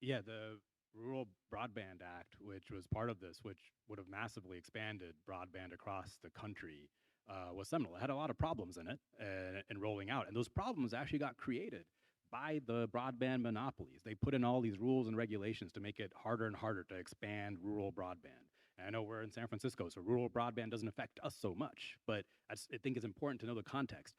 Yeah, the Rural Broadband Act, which was part of this, which would have massively expanded broadband across the country, was seminal. It had a lot of problems in it and rolling out. And those problems actually got created by the broadband monopolies. They put in all these rules and regulations to make it harder and harder to expand rural broadband. And I know we're in San Francisco, so rural broadband doesn't affect us so much, but I think it's important to know the context.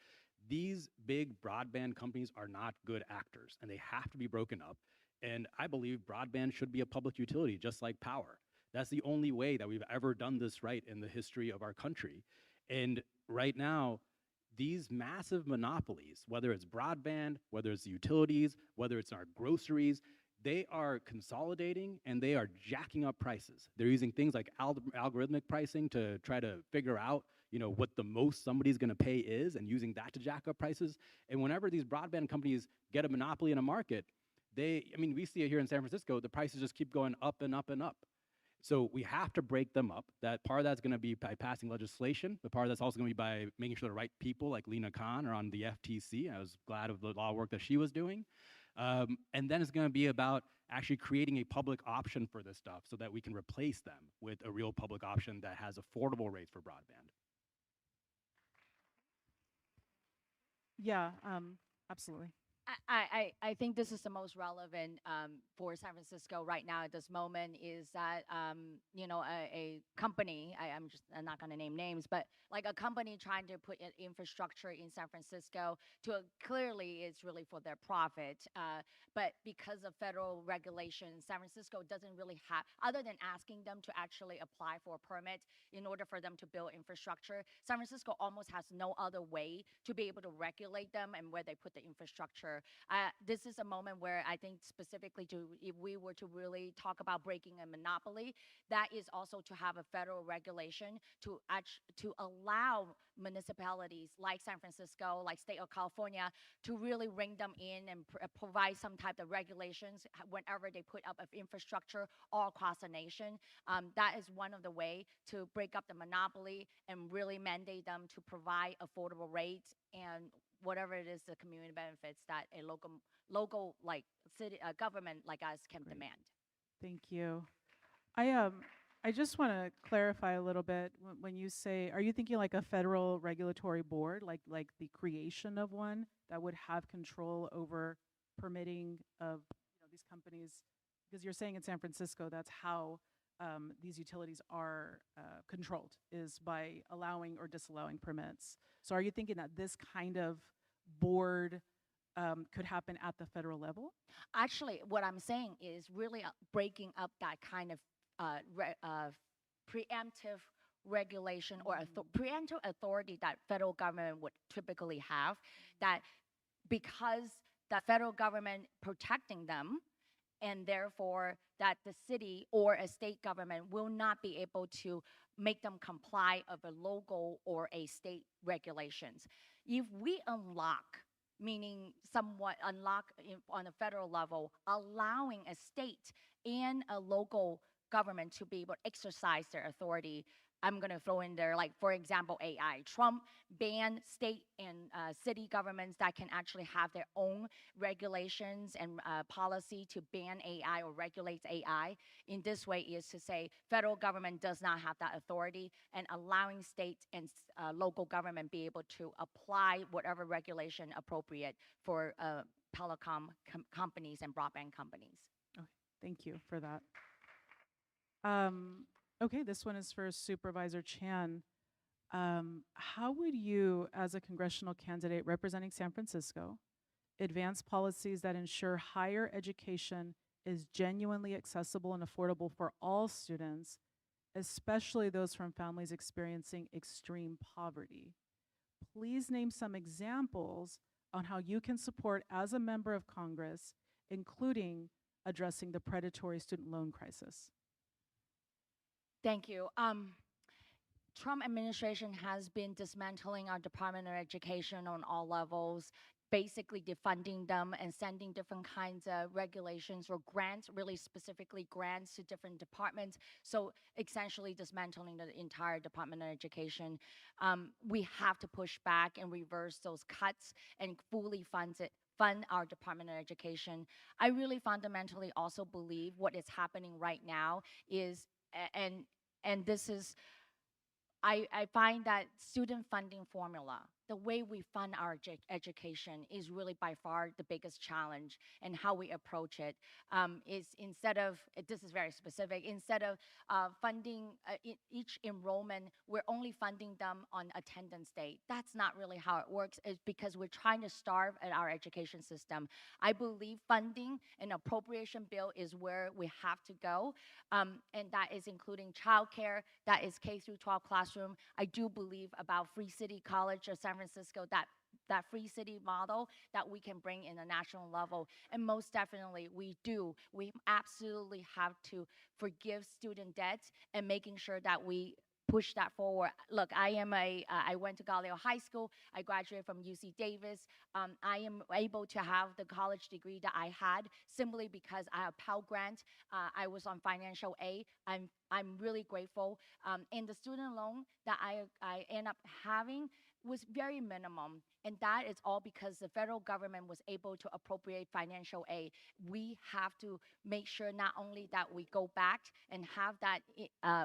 These big broadband companies are not good actors, and they have to be broken up. And I believe broadband should be a public utility, just like power. That's the only way that we've ever done this right in the history of our country. And right now, these massive monopolies, whether it's broadband, whether it's utilities, whether it's our groceries, they are consolidating and they are jacking up prices. They're using things like algorithmic pricing to try to figure out, what the most somebody's gonna pay is, and using that to jack up prices. And whenever these broadband companies get a monopoly in a market, we see it here in San Francisco, the prices just keep going up and up and up. So we have to break them up. That part of that's gonna be by passing legislation, but part of that's also gonna be by making sure the right people like Lena Khan are on the FTC. I was glad of the law work that she was doing. And then it's gonna be about actually creating a public option for this stuff so that we can replace them with a real public option that has affordable rates for broadband. Yeah, absolutely. I think this is the most relevant for San Francisco right now at this moment is that, a company, I'm not going to name names, but like a company trying to put infrastructure in San Francisco clearly it's really for their profit. But because of federal regulations, San Francisco doesn't really have, other than asking them to actually apply for a permit in order for them to build infrastructure, San Francisco almost has no other way to be able to regulate them and where they put the infrastructure. This is a moment where I think specifically if we were to really talk about breaking a monopoly, that is also to have a federal regulation to allow municipalities like San Francisco, like state of California, to really ring them in and provide some type of regulations whenever they put up of infrastructure all across the nation. That is one of the way to break up the monopoly and really mandate them to provide affordable rates and whatever it is the community benefits that a local like city government like us can Great. demand. Thank you. I just want to clarify a little bit when you say, are you thinking like a federal regulatory board, like the creation of one that would have control over permitting of these companies? Because you're saying in San Francisco, that's how these utilities are controlled, is by allowing or disallowing permits. So are you thinking that this kind of board could happen at the federal level? Actually, what I'm saying is really breaking up that kind of preemptive regulation or preemptive authority that federal government would typically have, that because the federal government protecting them, and therefore that the city or a state government will not be able to make them comply of a local or a state regulations. If we unlock, meaning somewhat unlock on a federal level, allowing a state and a local government to be able to exercise their authority. I'm going to throw in there, like, for example, AI. Trump banned state and city governments that can actually have their own regulations and policy to ban AI or regulates AI. In this way is to say federal government does not have that authority, and allowing state and local government be able to apply whatever regulation appropriate for telecom companies and broadband companies. Okay, thank you for that. Okay, this one is for Supervisor Chan. How would you, as a congressional candidate representing San Francisco, advance policies that ensure higher education is genuinely accessible and affordable for all students, especially those from families experiencing extreme poverty? Please name some examples on how you can support as a member of Congress, including addressing the predatory student loan crisis. Thank you. Trump administration has been dismantling our Department of Education on all levels, basically defunding them and sending different kinds of regulations or grants, really specifically grants to different departments. So essentially dismantling the entire Department of Education. We have to push back and reverse those cuts and fully fund our Department of Education. I really fundamentally also believe what is happening right now is, and this is, I find that student funding formula, the way we fund our education is really by far the biggest challenge, and how we approach it is instead of, this is very specific, instead of funding each enrollment, we're only funding them on attendance day. That's not really how it works. It's because we're trying to starve at our education system. I believe funding and appropriation bill is where we have to go, and that is including childcare, that is K through 12 classroom. I do believe about Free City College of San Francisco, that free city model that we can bring in a national level. And most definitely we absolutely have to forgive student debts and making sure that we push that forward. Look, I went to Galileo High School. I graduated from UC Davis. I am able to have the college degree that I had simply because I have Pell Grant. I was on financial aid. I'm really grateful. And the student loan that I end up having was very minimum. And that is all because the federal government was able to appropriate financial aid. We have to make sure not only that we go back and have that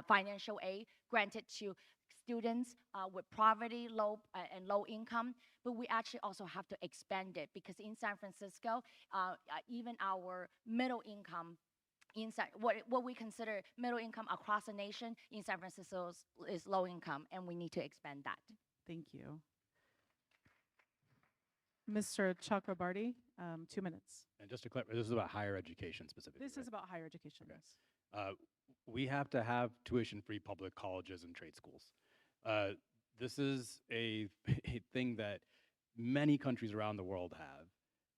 financial aid granted to students with poverty, and low income, but we actually also have to expand it because in San Francisco, even our middle income inside what we consider middle income across the nation in San Francisco is low income, and we need to expand that. Thank you. Mr. Chakrabarty, 2 minutes. And just to clarify, this is about higher education specifically. This is about higher education. Okay. Yes. We have to have tuition-free public colleges and trade schools. This is a thing that many countries around the world have.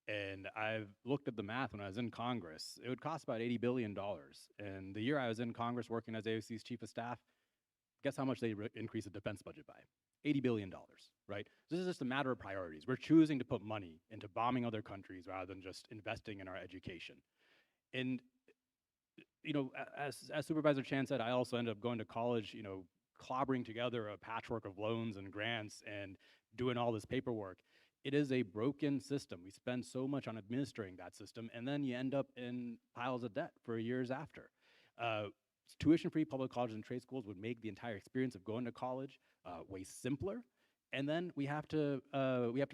And I've looked at the math when I was in Congress. It would cost about $80 billion. And the year I was in Congress working as AOC's chief of staff, guess how much they increased the defense budget by? $80 billion, right? This is just a matter of priorities. We're choosing to put money into bombing other countries rather than just investing in our education. And, you know, as Supervisor Chan said, I also ended up going to college, you know, clobbering together a patchwork of loans and grants and doing all this paperwork. It is a broken system. We spend so much on administering that system, and then you end up in piles of debt for years after. Tuition-free public colleges and trade schools would make the entire experience of going to college way simpler. And then we have to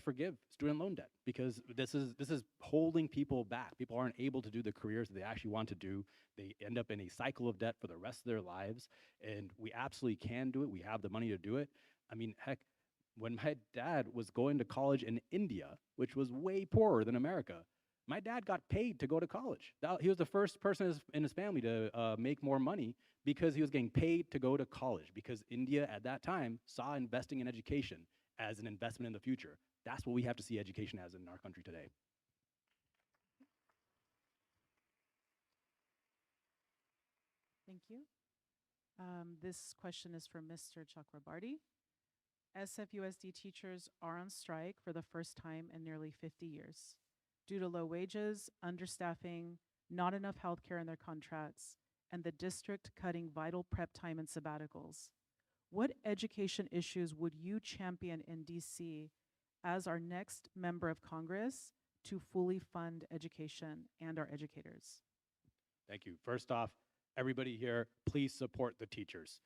forgive student loan debt because this is holding people back. People aren't able to do the careers that they actually want to do. They end up in a cycle of debt for the rest of their lives. And we absolutely can do it. We have the money to do it. I mean, heck, when my dad was going to college in India, which was way poorer than America, my dad got paid to go to college. He was the first person in his family to make more money because he was getting paid to go to college, because India at that time saw investing in education as an investment in the future. That's what we have to see education as in our country today. Thank you. This question is for Mr. Chakrabarty. SFUSD teachers are on strike for the first time in nearly 50 years due to low wages, understaffing, not enough health care in their contracts, and the district cutting vital prep time and sabbaticals. What education issues would you champion in DC as our next member of Congress to fully fund education and our educators? Thank you. First off, everybody here, please support the teachers.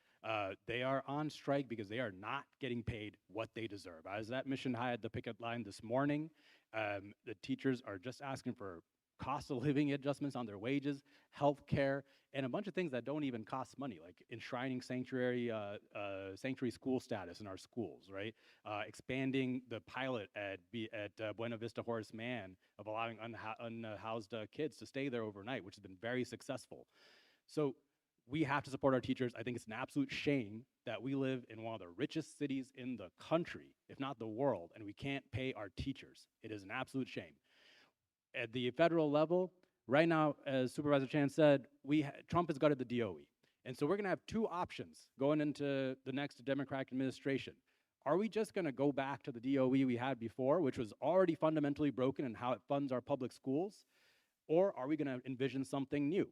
They are on strike because they are not getting paid what they deserve. I was at Mission High at the picket line this morning. The teachers are just asking for cost of living adjustments on their wages, health care, and a bunch of things that don't even cost money, like enshrining sanctuary school status in our schools, right? Expanding the pilot at Buena Vista Horace Mann of allowing unhoused kids to stay there overnight, which has been very successful. So we have to support our teachers. I think it's an absolute shame that we live in one of the richest cities in the country, if not the world, and we can't pay our teachers. It is an absolute shame. At the federal level, right now, as Supervisor Chan said, Trump has gutted the DOE. And so we're gonna have two options going into the next Democratic administration. Are we just gonna go back to the DOE we had before, which was already fundamentally broken in how it funds our public schools? Or are we gonna envision something new?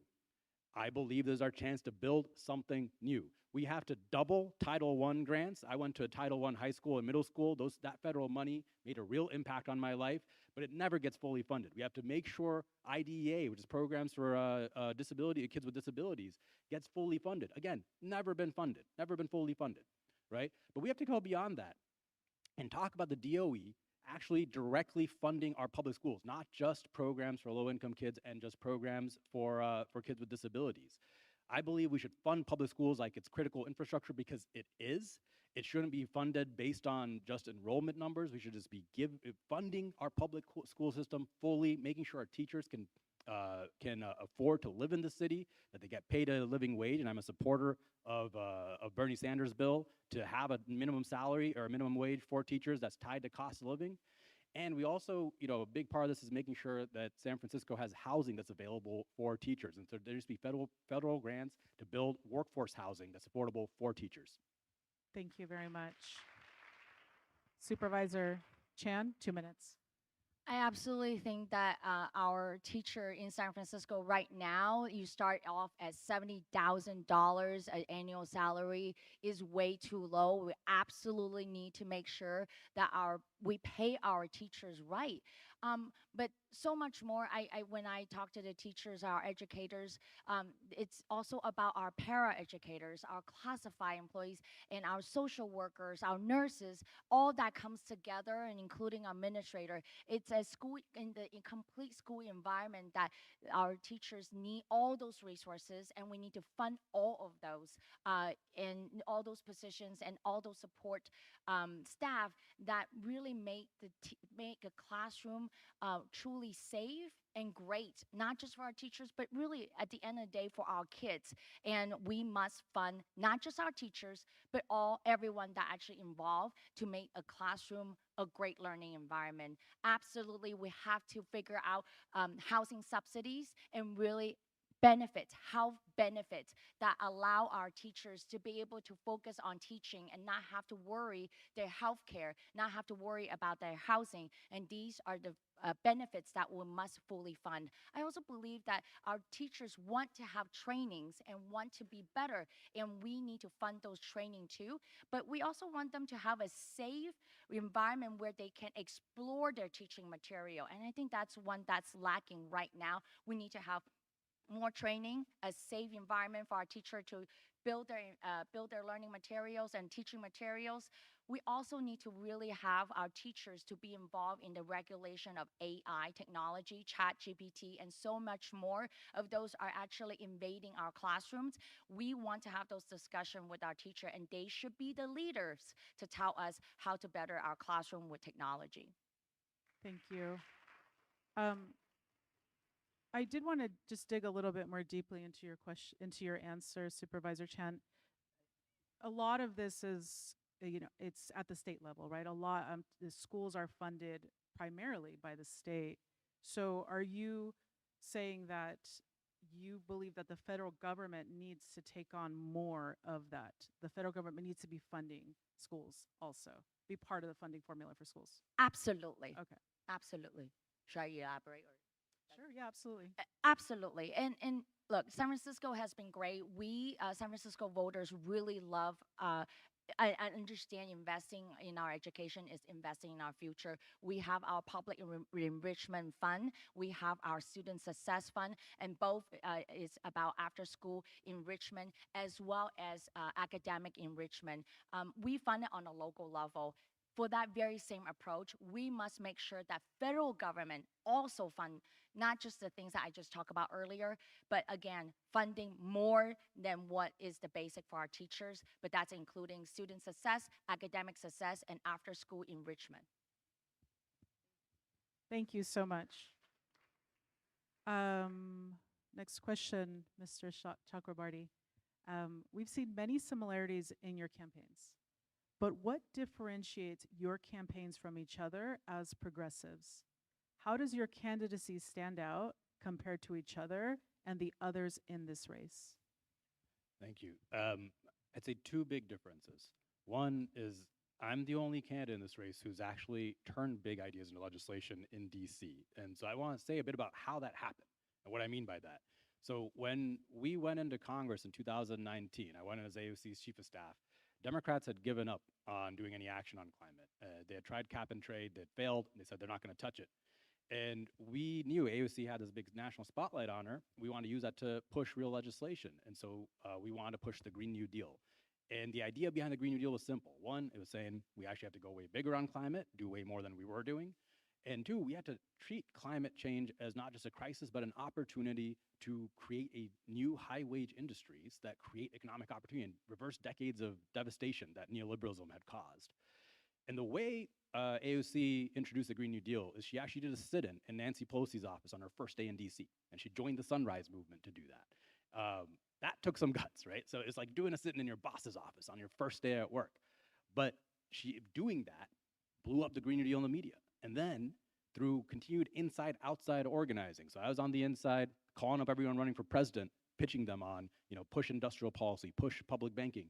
I believe there's our chance to build something new. We have to double Title I grants. I went to a Title I high school and middle school. That federal money made a real impact on my life, but it never gets fully funded. We have to make sure IDEA, which is programs for kids with disabilities, gets fully funded. Again, never been fully funded, right? But we have to go beyond that and talk about the DOE actually directly funding our public schools, not just programs for low-income kids and just programs for kids with disabilities. I believe we should fund public schools like it's critical infrastructure because it is. It shouldn't be funded based on just enrollment numbers. We should just be funding our public school system fully, making sure our teachers can afford to live in the city, that they get paid a living wage. And I'm a supporter of Bernie Sanders' bill to have a minimum salary or a minimum wage for teachers that's tied to cost of living. And we also, a big part of this is making sure that San Francisco has housing that's available for teachers. And so there needs to be federal grants to build workforce housing that's affordable for teachers. Thank you very much. Supervisor Chan, 2 minutes. I absolutely think that our teacher in San Francisco right now, you start off at $70,000 an annual salary is way too low. We absolutely need to make sure that we pay our teachers right. But so much more. When I talk to the teachers, our educators, it's also about our para-educators, our classified employees, and our social workers, our nurses. All that comes together, and including our administrator. It's a school in the complete school environment that our teachers need all those resources, and we need to fund all of those in all those positions and all those support staff that really make a classroom truly safe and great, not just for our teachers, but really at the end of the day for our kids. And we must fund not just our teachers, but everyone that actually involved to make a classroom a great learning environment. Absolutely, we have to figure out housing subsidies and really health benefits that allow our teachers to be able to focus on teaching and not have to worry their health care, not have to worry about their housing. And these are the benefits that we must fully fund. I also believe that our teachers want to have trainings and want to be better, and we need to fund those training too. But we also want them to have a safe environment where they can explore their teaching material. And I think that's one that's lacking right now. We need to have more training, a safe environment for our teacher to build their learning materials and teaching materials. We also need to really have our teachers to be involved in the regulation of AI technology, chat GPT, and so much more of those are actually invading our classrooms. We want to have those discussions with our teacher, and they should be the leaders to tell us how to better our classroom with technology. Thank you. Um, I did want to just dig a little bit more deeply into your question, into your answer, Supervisor Chan. A lot of this is, it's at the state level, right? The schools are funded primarily by the state. So are you saying that you believe that the federal government needs to take on more of that? The federal government needs to be funding schools also, be part of the funding formula for schools? Absolutely. Okay. Absolutely. Should I elaborate? Sure, yeah, absolutely. Absolutely. And look, San Francisco has been great. We, San Francisco voters, really love. I understand investing in our education is investing in our future. We have our public enrichment fund. We have our student success fund, and both is about after-school enrichment as well as academic enrichment. We fund it on a local level. For that very same approach, we must make sure that federal government also fund not just the things that I just talked about earlier, but again, funding more than what is the basic for our teachers, but that's including student success, academic success, and after-school enrichment. Thank you so much. Next question, Mr. Chakrabarty. We've seen many similarities in your campaigns, but what differentiates your campaigns from each other as progressives? How does your candidacy stand out compared to each other and the others in this race? Thank you. I'd say two big differences. One is I'm the only candidate in this race who's actually turned big ideas into legislation in DC. And so I want to say a bit about how that happened and what I mean by that. So when we went into Congress in 2019, I went in as AOC's chief of staff. Democrats had given up on doing any action on climate. They had tried cap and trade, they failed, and they said they're not going to touch it. And we knew AOC had this big national spotlight on her. We wanted to use that to push real legislation. And so we wanted to push the Green New Deal. And the idea behind the Green New Deal was simple. One, it was saying we actually have to go way bigger on climate, do way more than we were doing. And two, we had to treat climate change as not just a crisis, but an opportunity to create a new high-wage industries that create economic opportunity and reverse decades of devastation that neoliberalism had caused. And the way AOC introduced the Green New Deal is she actually did a sit-in in Nancy Pelosi's office on her first day in DC, and she joined the Sunrise Movement to do that. That took some guts, right? So it's like doing a sit-in in your boss's office on your first day at work. But she doing that blew up the Green New Deal in the media. And then through continued inside-outside organizing, so I was on the inside, calling up everyone running for president, pitching them on, push industrial policy, push public banking,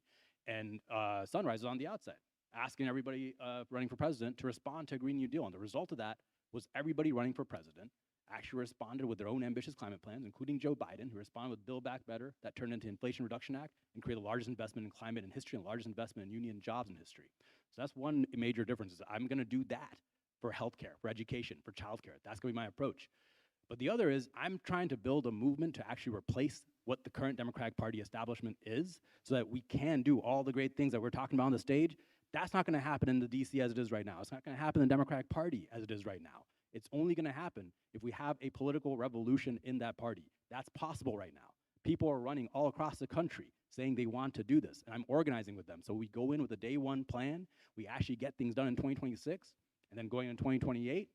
and Sunrise was on the outside, asking everybody running for president to respond to a Green New Deal. And the result of that was everybody running for president actually responded with their own ambitious climate plans, including Joe Biden, who responded with Build Back Better, that turned into Inflation Reduction Act and created the largest investment in climate in history and the largest investment in union jobs in history. So that's one major difference is I'm going to do that for healthcare, for education, for childcare. That's gonna be my approach. But the other is I'm trying to build a movement to actually replace what the current Democratic Party establishment is so that we can do all the great things that we're talking about on the stage. That's not gonna happen in the DC as it is right now. It's not gonna happen in the Democratic Party as it is right now. It's only gonna happen if we have a political revolution in that party. That's possible right now. People are running all across the country saying they want to do this, and I'm organizing with them. So we go in with a day one plan, we actually get things done in 2026, and then going into 2028,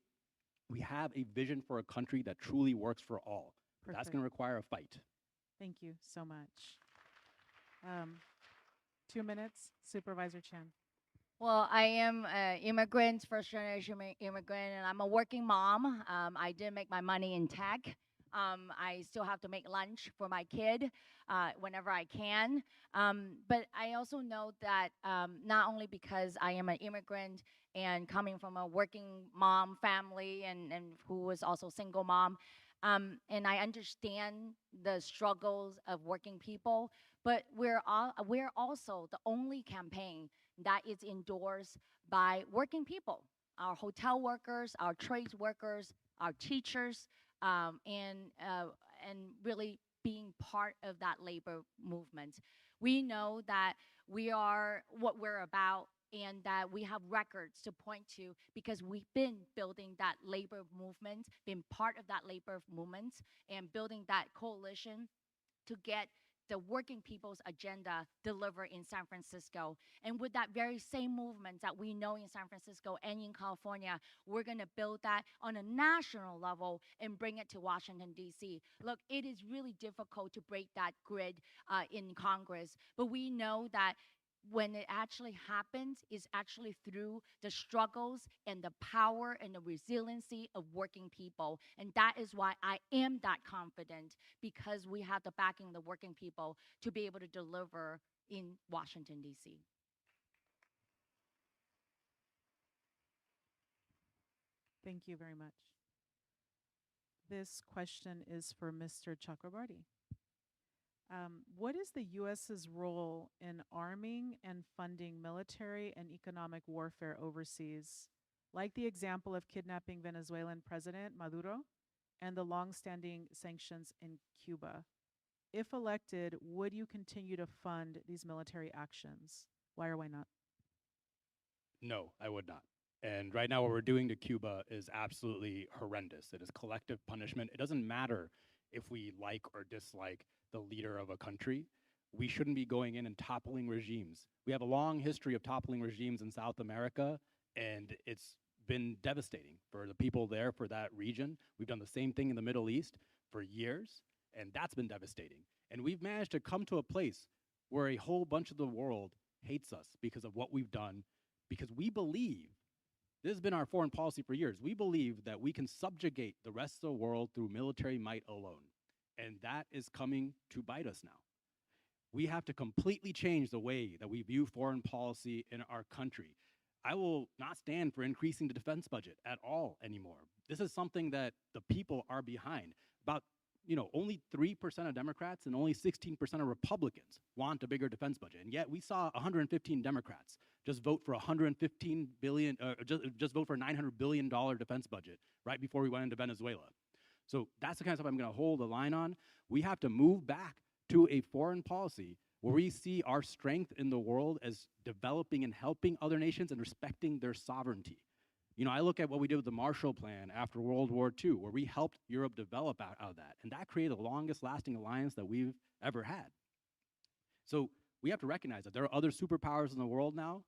we have a vision for a country that truly works for all. But that's gonna require a fight. Thank you so much. 2 minutes, Supervisor Chan. Well, I am an immigrant, first generation immigrant, and I'm a working mom. I did make my money in tech. I still have to make lunch for my kid whenever I can. But I also know that not only because I am an immigrant and coming from a working mom family and who was also single mom, and I understand the struggles of working people, but we're also the only campaign that is endorsed by working people, our hotel workers, our trades workers, our teachers, and really being part of that labor movement. We know that we are what we're about and that we have records to point to because we've been building that labor movement, been part of that labor movement, and building that coalition to get the working people's agenda delivered in San Francisco. And with that very same movement that we know in San Francisco and in California, we're gonna build that on a national level and bring it to Washington, D.C. Look, it is really difficult to break that grid in Congress, but we know that when it actually happens is actually through the struggles and the power and the resiliency of working people. And that is why I am that confident, because we have the backing of the working people to be able to deliver in Washington, D.C. Thank you very much. This question is for Mr. Chakrabarty. What is the U.S.'s role in arming and funding military and economic warfare overseas, like the example of kidnapping Venezuelan President Maduro and the longstanding sanctions in Cuba? If elected, would you continue to fund these military actions? Why or why not? No, I would not. And right now, what we're doing to Cuba is absolutely horrendous. It is collective punishment. It doesn't matter if we like or dislike the leader of a country. We shouldn't be going in and toppling regimes. We have a long history of toppling regimes in South America, and it's been devastating for the people there, for that region. We've done the same thing in the Middle East for years, and that's been devastating. And we've managed to come to a place where a whole bunch of the world hates us because of what we've done, because we believe, this has been our foreign policy for years, we believe that we can subjugate the rest of the world through military might alone. And that is coming to bite us now. We have to completely change the way that we view foreign policy in our country. I will not stand for increasing the defense budget at all anymore. This is something that the people are behind. About, only 3% of Democrats and only 16% of Republicans want a bigger defense budget. And yet we saw 115 Democrats just vote for $115 billion, just vote for a $900 billion defense budget right before we went into Venezuela. So that's the kind of stuff I'm gonna hold the line on. We have to move back to a foreign policy where we see our strength in the world as developing and helping other nations and respecting their sovereignty. I look at what we did with the Marshall Plan after World War II, where we helped Europe develop out of that. And that created the longest lasting alliance that we've ever had. So we have to recognize that there are other superpowers in the world now,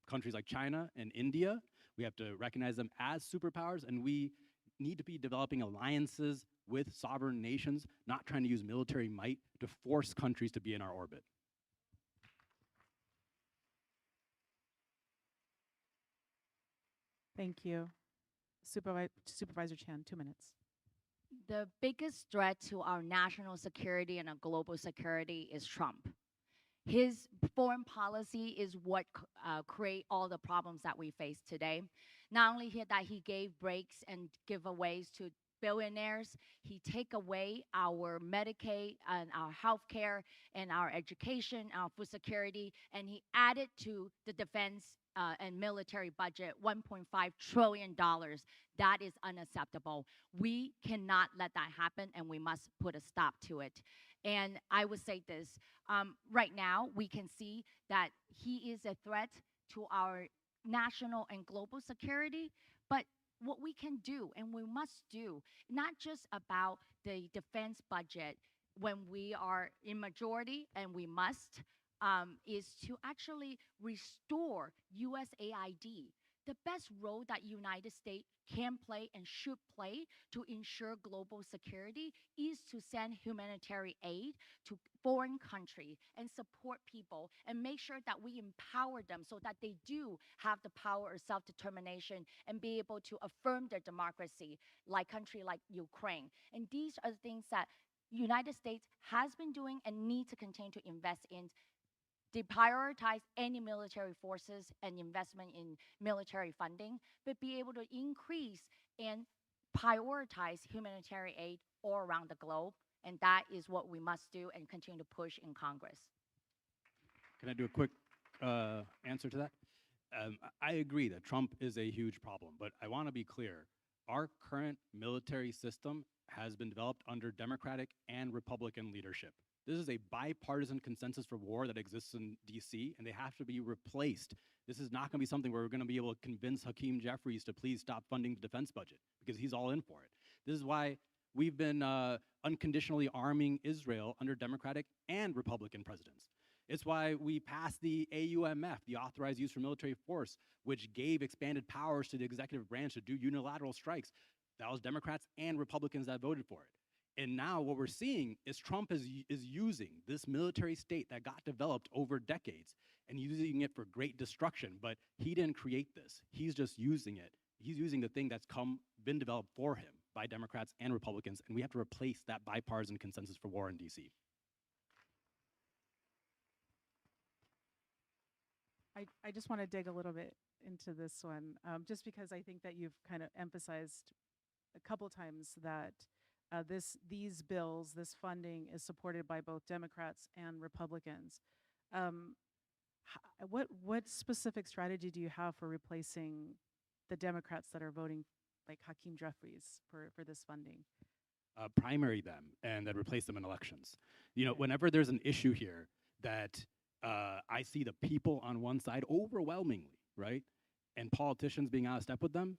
countries like China and India. We have to recognize them as superpowers, and we need to be developing alliances with sovereign nations, not trying to use military might to force countries to be in our orbit. Thank you. Supervisor Chan, 2 minutes. The biggest threat to our national security and our global security is Trump. His foreign policy is what create all the problems that we face today. Not only that he gave breaks and giveaways to billionaires. He take away our Medicaid and our health care and our education, our food security, and he added to the defense and military budget $1.5 trillion. That is unacceptable. We cannot let that happen, and we must put a stop to it. And I would say this, right now, we can see that he is a threat to our national and global security, but what we can do and we must do, not just about the defense budget when we are in majority, and we must, is to actually restore USAID. The best role that United States can play and should play to ensure global security is to send humanitarian aid to foreign countries and support people and make sure that we empower them so that they do have the power of self-determination and be able to affirm their democracy, like country like Ukraine. And these are the things that United States has been doing and need to continue to invest in. Deprioritize any military forces and investment in military funding, but be able to increase and prioritize humanitarian aid all around the globe. And that is what we must do and continue to push in Congress. Can I do a quick answer to that? I agree that Trump is a huge problem, but I want to be clear. Our current military system has been developed under Democratic and Republican leadership. This is a bipartisan consensus for war that exists in DC, and they have to be replaced. This is not going to be something where we're going to be able to convince Hakeem Jeffries to please stop funding the defense budget, because he's all in for it. This is why we've been unconditionally arming Israel under Democratic and Republican presidents. It's why we passed the AUMF, the Authorized Use for Military Force, which gave expanded powers to the executive branch to do unilateral strikes. That was Democrats and Republicans that voted for it. And now what we're seeing is Trump is using this military state that got developed over decades and using it for great destruction. But he didn't create this. He's just using it. He's using the thing that's been developed for him by Democrats and Republicans, and we have to replace that bipartisan consensus for war in DC. I just want to dig a little bit into this one, just because I think that you've kind of emphasized a couple times that these bills, this funding is supported by both Democrats and Republicans. What specific strategy do you have for replacing the Democrats that are voting like Hakeem Jeffries for this funding? Primary them and then replace them in elections. You know, whenever there's an issue here that I see the people on one side overwhelmingly, right, and politicians being out of step with them,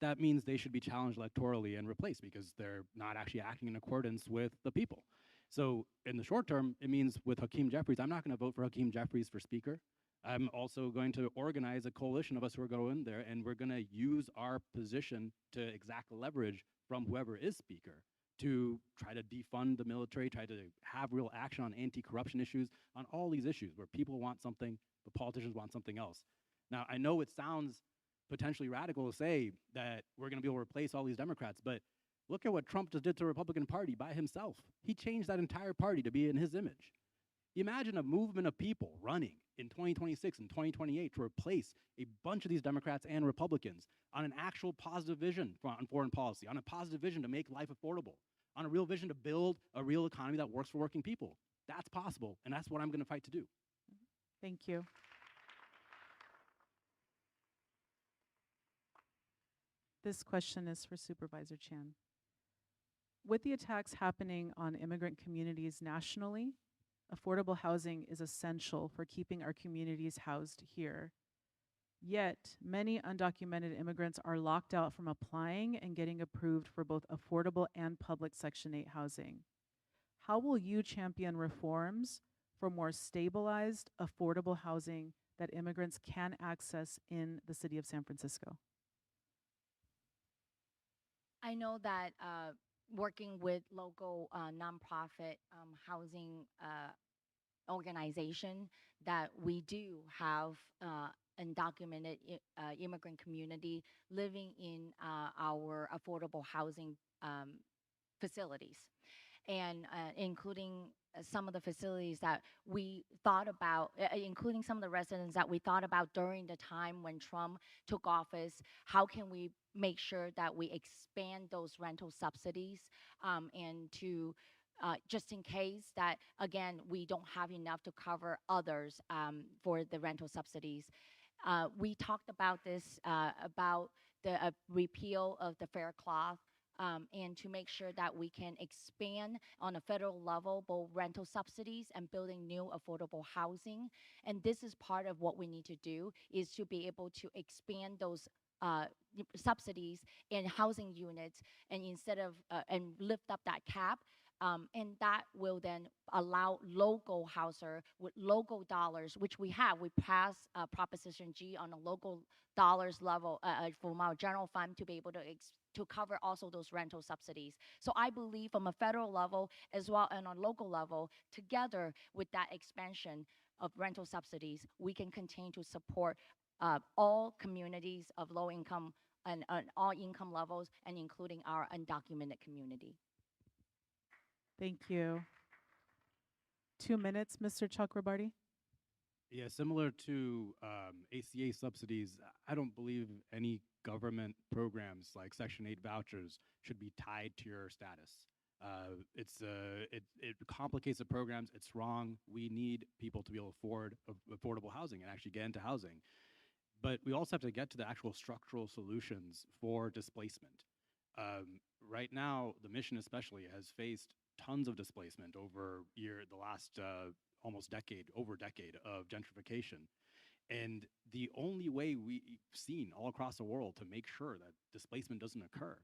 that means they should be challenged electorally and replaced because they're not actually acting in accordance with the people. So in the short term, it means with Hakeem Jeffries, I'm not going to vote for Hakeem Jeffries for speaker. I'm also going to organize a coalition of us who are going in there, and we're going to use our position to exact leverage from whoever is speaker to try to defund the military, try to have real action on anti-corruption issues, on all these issues where people want something, but politicians want something else. Now, I know it sounds potentially radical to say that we're going to be able to replace all these Democrats, but look at what Trump just did to the Republican Party by himself. He changed that entire party to be in his image. Imagine a movement of people running in 2026 and 2028 to replace a bunch of these Democrats and Republicans on an actual positive vision on foreign policy, on a positive vision to make life affordable, on a real vision to build a real economy that works for working people. That's possible, and that's what I'm going to fight to do. Thank you. This question is for Supervisor Chan. With the attacks happening on immigrant communities nationally, affordable housing is essential for keeping our communities housed here. Yet, many undocumented immigrants are locked out from applying and getting approved for both affordable and public Section 8 housing. How will you champion reforms for more stabilized, affordable housing that immigrants can access in the city of San Francisco? I know that working with local nonprofit housing organization, that we do have undocumented immigrant community living in our affordable housing facilities, and including some of the facilities that we thought about, including some of the residents that we thought about during the time when Trump took office. How can we make sure that we expand those rental subsidies and to just in case that, again, we don't have enough to cover others for the rental subsidies. We talked about this, about the repeal of the fair cloth, and to make sure that we can expand on a federal level both rental subsidies and building new affordable housing. And this is part of what we need to do, is to be able to expand those subsidies in housing units, and instead of and lift up that cap. And that will then allow local houser with local dollars, which we have. We passed Proposition G on a local dollars level from our general fund to be able to cover also those rental subsidies. So I believe from a federal level as well and on local level, together with that expansion of rental subsidies, we can continue to support all communities of low income and all income levels, and including our undocumented community. Thank you. 2 minutes, Mr. Chakrabarty. Yeah, similar to ACA subsidies, I don't believe any government programs like Section 8 vouchers should be tied to your status. It complicates the programs. It's wrong. We need people to be able to afford affordable housing and actually get into housing. But we also have to get to the actual structural solutions for displacement. Right now, the mission especially has faced tons of displacement over the last almost decade of gentrification. And the only way we've seen all across the world to make sure that displacement doesn't occur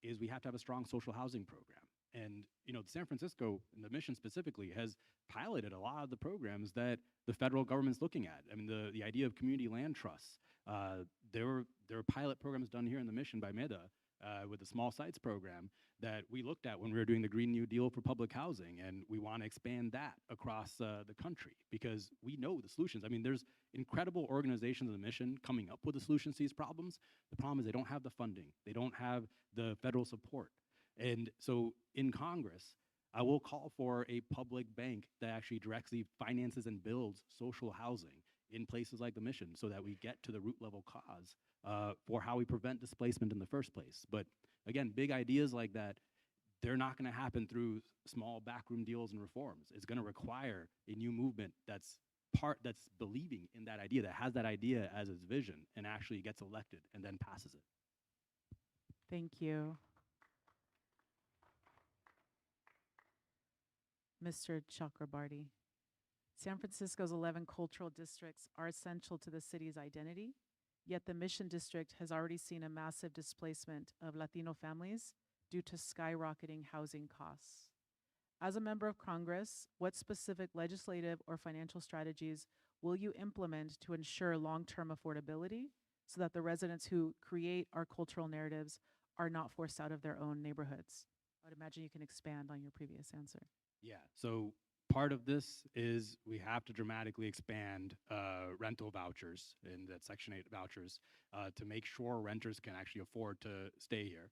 is we have to have a strong social housing program. And, San Francisco, and the mission specifically, has piloted a lot of the programs that the federal government's looking at. I mean, the idea of community land trusts. There were pilot programs done here in the mission by MEDA with the small sites program that we looked at when we were doing the Green New Deal for public housing, and we want to expand that across the country because we know the solutions. I mean, there's incredible organizations in the mission coming up with the solutions to these problems. The problem is they don't have the funding. They don't have the federal support. And so in Congress, I will call for a public bank that actually directly finances and builds social housing in places like the mission so that we get to the root level cause for how we prevent displacement in the first place. But again, big ideas like that, they're not going to happen through small backroom deals and reforms. It's going to require a new movement that's believing in that idea, that has that idea as its vision and actually gets elected and then passes it. Thank you. Mr. Chakrabarty. San Francisco's 11 cultural districts are essential to the city's identity, yet the Mission District has already seen a massive displacement of Latino families due to skyrocketing housing costs. As a member of Congress, what specific legislative or financial strategies will you implement to ensure long-term affordability so that the residents who create our cultural narratives are not forced out of their own neighborhoods? I would imagine you can expand on your previous answer. Yeah, so part of this is we have to dramatically expand rental vouchers and that Section 8 vouchers to make sure renters can actually afford to stay here.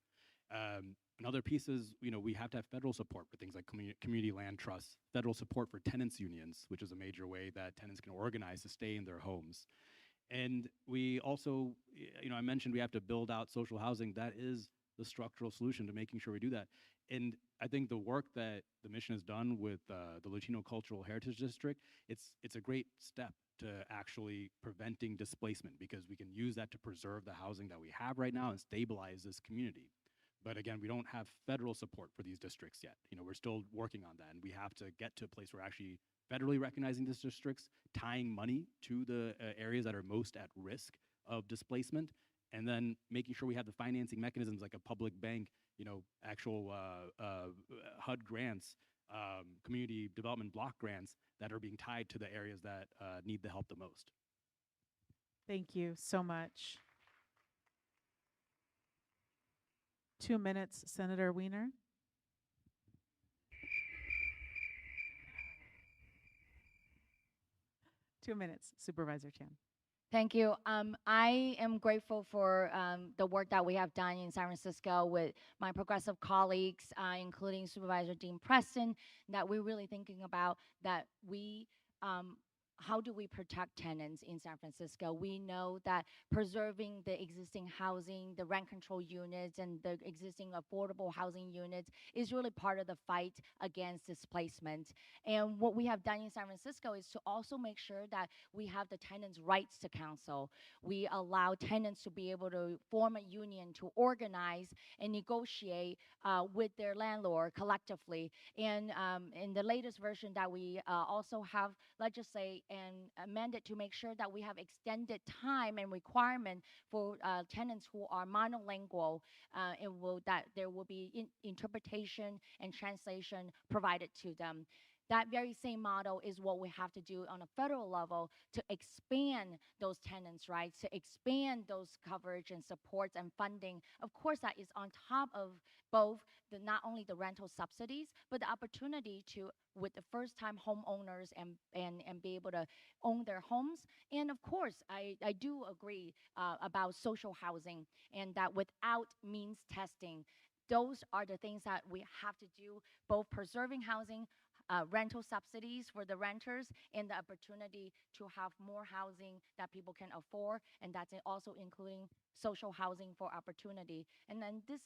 Another piece is, we have to have federal support for things like community land trusts, federal support for tenants unions, which is a major way that tenants can organize to stay in their homes. And we also, I mentioned we have to build out social housing. That is the structural solution to making sure we do that. And I think the work that the mission has done with the Latino Cultural Heritage District, it's a great step to actually preventing displacement because we can use that to preserve the housing that we have right now and stabilize this community. But again, we don't have federal support for these districts yet. We're still working on that, and we have to get to a place where we're actually federally recognizing these districts, tying money to the areas that are most at risk of displacement, and then making sure we have the financing mechanisms like a public bank, actual HUD grants, community development block grants that are being tied to the areas that need the help the most. Thank you so much. 2 minutes, Senator Wiener. Two minutes, Supervisor Chan. Thank you. I am grateful for the work that we have done in San Francisco with my progressive colleagues, including Supervisor Dean Preston, that we're really thinking about that how do we protect tenants in San Francisco? We know that preserving the existing housing, the rent control units, and the existing affordable housing units is really part of the fight against displacement. And what we have done in San Francisco is to also make sure that we have the tenants' rights to counsel. We allow tenants to be able to form a union to organize and negotiate with their landlord collectively. And in the latest version that we also have legislate and amended to make sure that we have extended time and requirement for tenants who are monolingual, that there will be interpretation and translation provided to them. That very same model is what we have to do on a federal level to expand those tenants' rights, to expand those coverage and supports and funding. Of course, that is on top of both not only the rental subsidies, but the opportunity to, with the first-time homeowners and be able to own their homes. And of course, I do agree about social housing and that without means testing, those are the things that we have to do, both preserving housing, rental subsidies for the renters, and the opportunity to have more housing that people can afford, and that's also including social housing for opportunity. And then this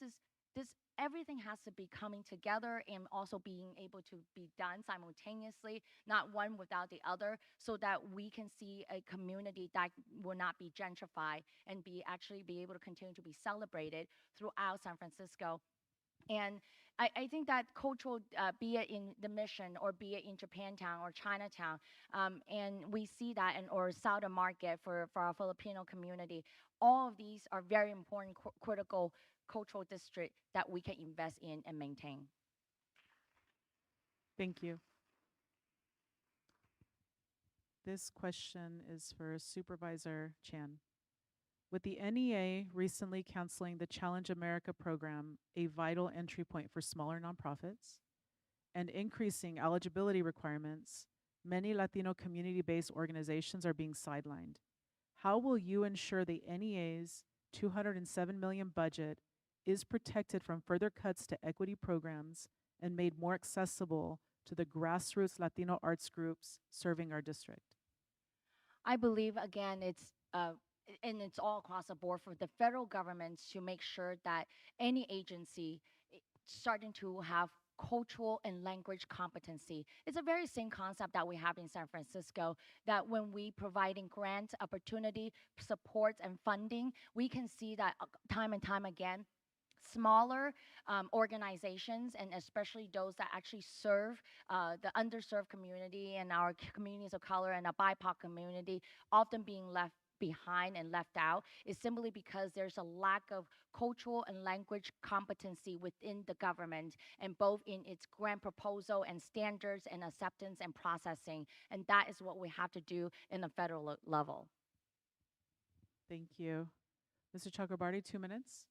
everything has to be coming together and also being able to be done simultaneously, not one without the other, so that we can see a community that will not be gentrified and actually be able to continue to be celebrated throughout San Francisco. And I think that cultural, be it in the Mission or be it in Japantown or Chinatown, and we see that or Southern Market for our Filipino community, all of these are very important critical cultural district that we can invest in and maintain. Thank you. This question is for Supervisor Chan. With the NEA recently canceling the Challenge America program, a vital entry point for smaller nonprofits, and increasing eligibility requirements, many Latino community-based organizations are being sidelined. How will you ensure the NEA's $207 million budget is protected from further cuts to equity programs and made more accessible to the grassroots Latino arts groups serving our district? I believe, again, and it's all across the board for the federal government to make sure that any agency starting to have cultural and language competency. It's a very same concept that we have in San Francisco, that when we providing grant opportunity, supports, and funding, we can see that time and time again, smaller organizations, and especially those that actually serve the underserved community and our communities of color and a BIPOC community, often being left behind and left out, is simply because there's a lack of cultural and language competency within the government, and both in its grant proposal and standards and acceptance and processing. And that is what we have to do in the federal level. Thank you. Mr. Chakrabarty, 2 minutes.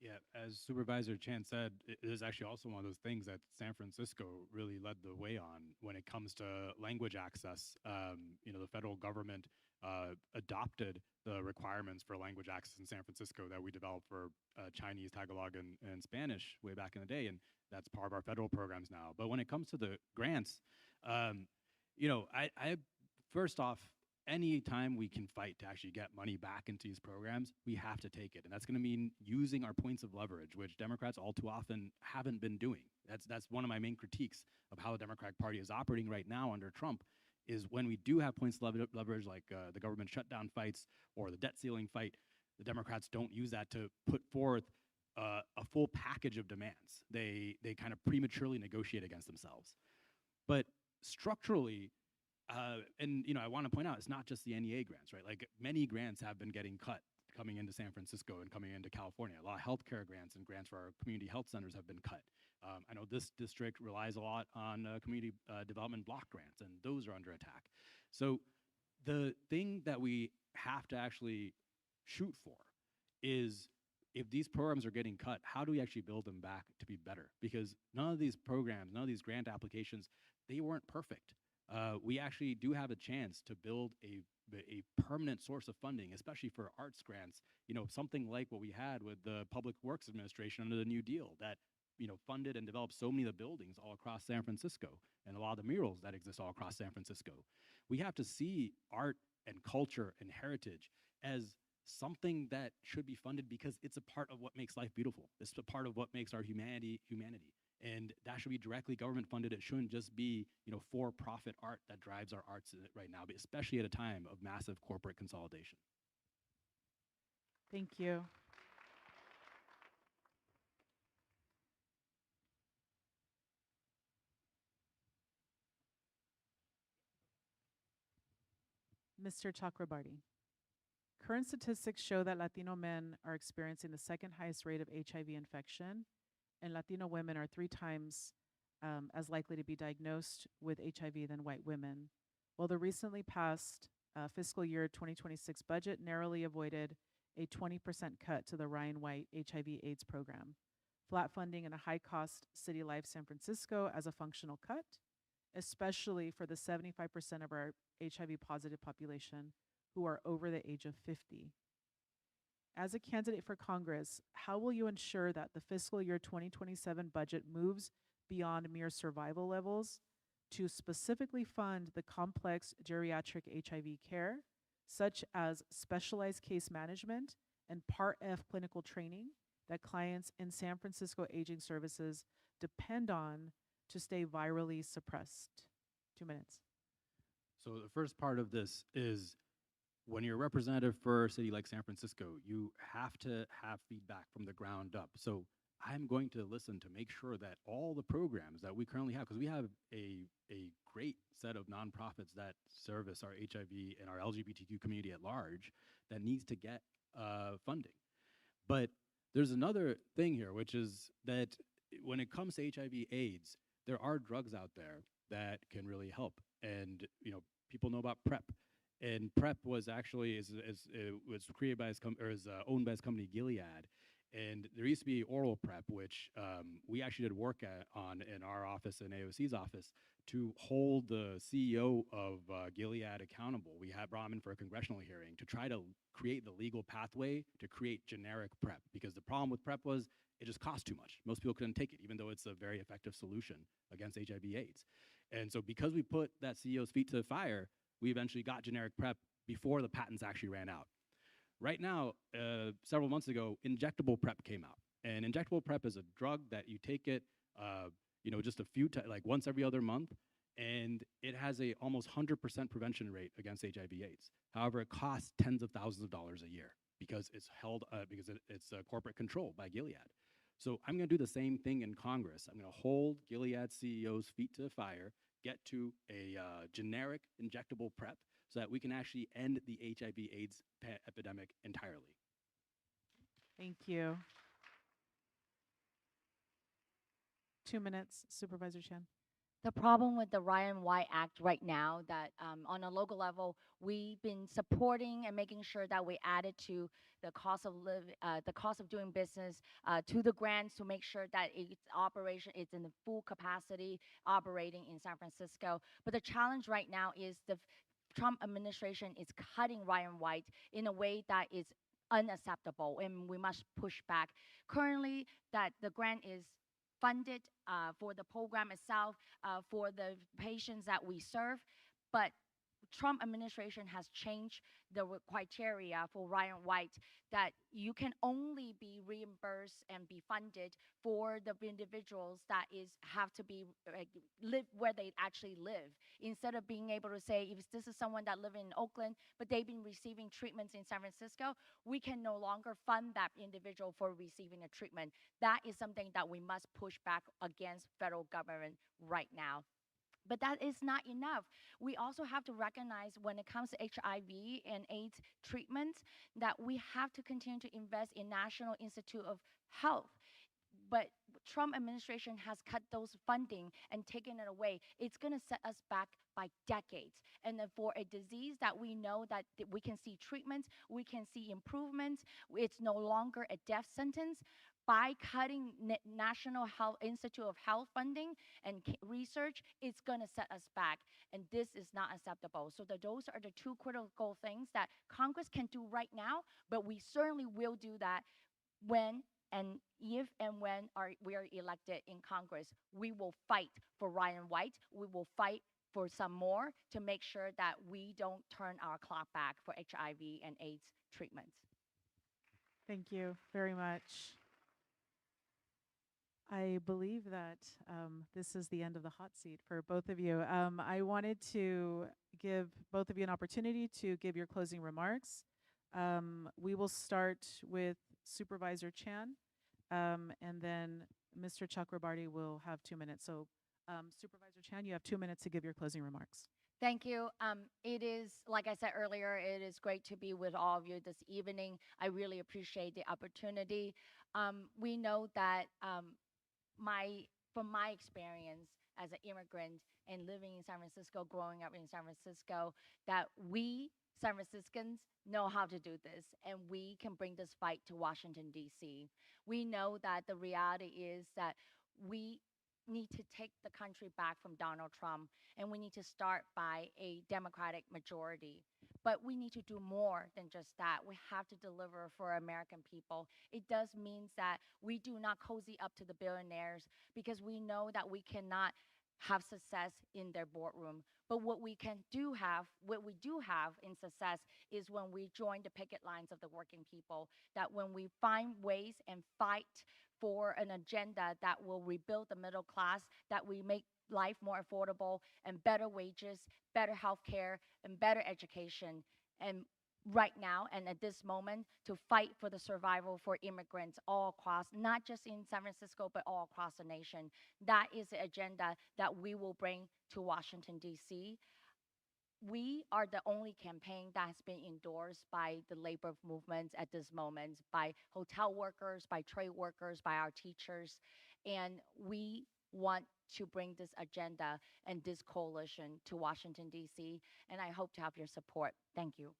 Yeah, as Supervisor Chan said, it is actually also one of those things that San Francisco really led the way on when it comes to language access. The federal government adopted the requirements for language access in San Francisco that we developed for Chinese, Tagalog, and Spanish way back in the day, and that's part of our federal programs now. But when it comes to the grants, I first off, any time we can fight to actually get money back into these programs, we have to take it. And that's going to mean using our points of leverage, which Democrats all too often haven't been doing. That's one of my main critiques of how the Democratic Party is operating right now under Trump, is when we do have points of leverage like the government shutdown fights or the debt ceiling fight, the Democrats don't use that to put forth a full package of demands. They kind of prematurely negotiate against themselves. But structurally, I want to point out, it's not just the NEA grants, right? Like many grants have been getting cut coming into San Francisco and coming into California. A lot of healthcare grants and grants for our community health centers have been cut. I know this district relies a lot on community development block grants, and those are under attack. So the thing that we have to actually shoot for is, if these programs are getting cut, how do we actually build them back to be better? Because none of these programs, none of these grant applications, they weren't perfect. we actually do have a chance to build a permanent source of funding, especially for arts grants. Something like what we had with the Public Works Administration under the New Deal that funded and developed so many of the buildings all across San Francisco and a lot of the murals that exist all across San Francisco. We have to see art and culture and heritage as something that should be funded because it's a part of what makes life beautiful. It's a part of what makes our humanity. And that should be directly government funded. It shouldn't just be, for-profit art that drives our arts right now, but especially at a time of massive corporate consolidation. Thank you. Mr. Chakrabarty. Current statistics show that Latino men are experiencing the second highest rate of HIV infection, and Latino women are 3 times as likely to be diagnosed with HIV than white women. While the recently passed fiscal year 2026 budget narrowly avoided a 20% cut to the Ryan White HIV/AIDS program, flat funding in a high-cost city like San Francisco as a functional cut, especially for the 75% of our HIV-positive population who are over the age of 50. As a candidate for Congress, how will you ensure that the fiscal year 2027 budget moves beyond mere survival levels to specifically fund the complex geriatric HIV care, such as specialized case management and Part F clinical training that clients in San Francisco aging services depend on to stay virally suppressed? 2 minutes. So the first part of this is when you're a representative for a city like San Francisco, you have to have feedback from the ground up. So I'm going to listen to make sure that all the programs that we currently have, because we have a great set of nonprofits that service our HIV and our LGBTQ community at large that needs to get funding. But there's another thing here, which is that when it comes to HIV/AIDS, there are drugs out there that can really help. And people know about PrEP. And PrEP was actually was created by owned by his company Gilead. And there used to be oral PrEP, which we actually did work on in our office and AOC's office to hold the CEO of Gilead accountable. We had brought him in for a congressional hearing to try to create the legal pathway to create generic PrEP, because the problem with PrEP was it just cost too much. Most people couldn't take it, even though it's a very effective solution against HIV/AIDS. And so because we put that CEO's feet to the fire, we eventually got generic PrEP before the patents actually ran out. Right now, several months ago, injectable PrEP came out. And injectable PrEP is a drug that you take it, just a few times, like once every other month, and it has a almost 100% prevention rate against HIV/AIDS. However, it costs tens of thousands of dollars a year because it's held, it's corporate control by Gilead. So I'm going to do the same thing in Congress. I'm going to hold Gilead CEO's feet to the fire, get to a generic injectable PrEP so that we can actually end the HIV/AIDS epidemic entirely. Thank you. 2 minutes, Supervisor Chan. The problem with the Ryan White Act right now that on a local level, we've been supporting and making sure that we added to the cost of doing business to the grants to make sure that its operation is in the full capacity operating in San Francisco. But the challenge right now is the Trump administration is cutting Ryan White in a way that is unacceptable, and we must push back. Currently, that the grant is funded for the program itself, for the patients that we serve, but Trump administration has changed the criteria for Ryan White that you can only be reimbursed and be funded for the individuals that have to be live where they actually live. Instead of being able to say, if this is someone that live in Oakland, but they've been receiving treatments in San Francisco, we can no longer fund that individual for receiving a treatment. That is something that we must push back against federal government right now. But that is not enough. We also have to recognize when it comes to HIV and AIDS treatments that we have to continue to invest in National Institute of Health. But Trump administration has cut those funding and taken it away. It's going to set us back by decades. And then for a disease that we know that we can see treatments, we can see improvements, it's no longer a death sentence. by cutting National Health Institute of Health funding and research, it's going to set us back. And this is not acceptable. So those are the two critical things that Congress can do right now, but we certainly will do that when and if and when we are elected in Congress. We will fight for Ryan White. We will fight for some more to make sure that we don't turn our clock back for HIV and AIDS treatments. Thank you very much. I believe that this is the end of the hot seat for both of you. I wanted to give both of you an opportunity to give your closing remarks. We will start with Supervisor Chan, and then Mr. Chakrabarty will have 2 minutes. So Supervisor Chan, you have 2 minutes to give your closing remarks. Thank you. It is, like I said earlier, it is great to be with all of you this evening. I really appreciate the opportunity. We know that from my experience as an immigrant and living in San Francisco, growing up in San Francisco, that we San Franciscans know how to do this, and we can bring this fight to Washington, D.C. We know that the reality is that we need to take the country back from Donald Trump, and we need to start by a Democratic majority. But we need to do more than just that. We have to deliver for American people. It does mean that we do not cozy up to the billionaires, because we know that we cannot have success in their boardroom. But what we do have in success is when we join the picket lines of the working people, that when we find ways and fight for an agenda that will rebuild the middle class, that we make life more affordable and better wages, better health care, and better education. And right now, and at this moment, to fight for the survival for immigrants all across, not just in San Francisco, but all across the nation. That is the agenda that we will bring to Washington, D.C. We are the only campaign that has been endorsed by the labor movements at this moment, by hotel workers, by trade workers, by our teachers. And we want to bring this agenda and this coalition to Washington, D.C., and I hope to have your support. Thank you.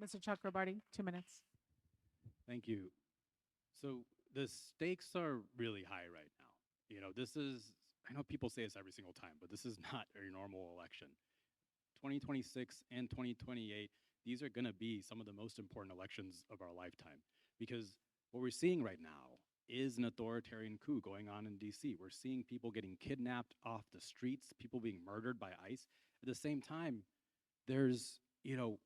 Mr. Chakrabarty, 2 minutes. Thank you. So the stakes are really high right now. You know, I know people say this every single time, but this is not a normal election. 2026 and 2028, these are going to be some of the most important elections of our lifetime, because what we're seeing right now is an authoritarian coup going on in DC. We're seeing people getting kidnapped off the streets, people being murdered by ICE. At the same time, there's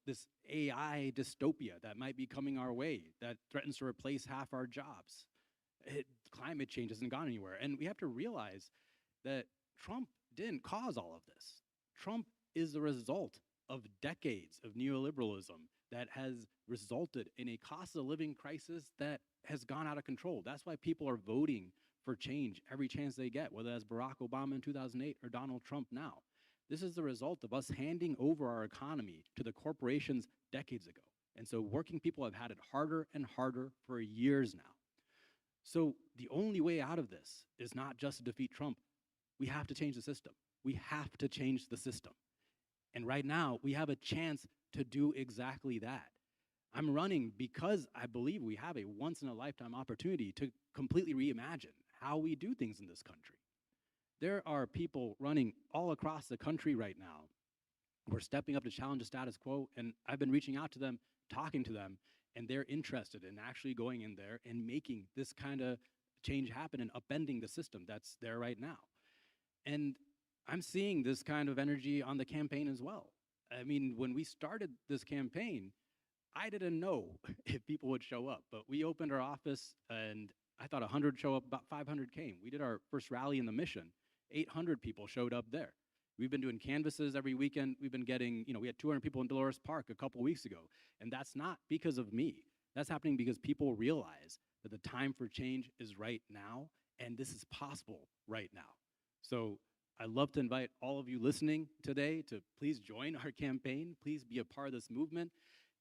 this AI dystopia that might be coming our way that threatens to replace half our jobs. Climate change hasn't gone anywhere. And we have to realize that Trump didn't cause all of this. Trump is the result of decades of neoliberalism that has resulted in a cost of living crisis that has gone out of control. That's why people are voting for change every chance they get, whether that's Barack Obama in 2008 or Donald Trump now. This is the result of us handing over our economy to the corporations decades ago. And so working people have had it harder and harder for years now. So the only way out of this is not just to defeat Trump. We have to change the system. We have to change the system. And right now, we have a chance to do exactly that. I'm running because I believe we have a once-in-a-lifetime opportunity to completely reimagine how we do things in this country. There are people running all across the country right now. We're stepping up to challenge the status quo, and I've been reaching out to them, talking to them, and they're interested in actually going in there and making this kind of change happen and upending the system that's there right now. And I'm seeing this kind of energy on the campaign as well. I mean, when we started this campaign, I didn't know if people would show up, but we opened our office and I thought 100 show up, about 500 came. We did our first rally in the Mission. 800 people showed up there. We've been doing canvases every weekend. We've been getting, we had 200 people in Dolores Park a couple weeks ago. And that's not because of me. That's happening because people realize that the time for change is right now, and this is possible right now. So I'd love to invite all of you listening today to please join our campaign. Please be a part of this movement.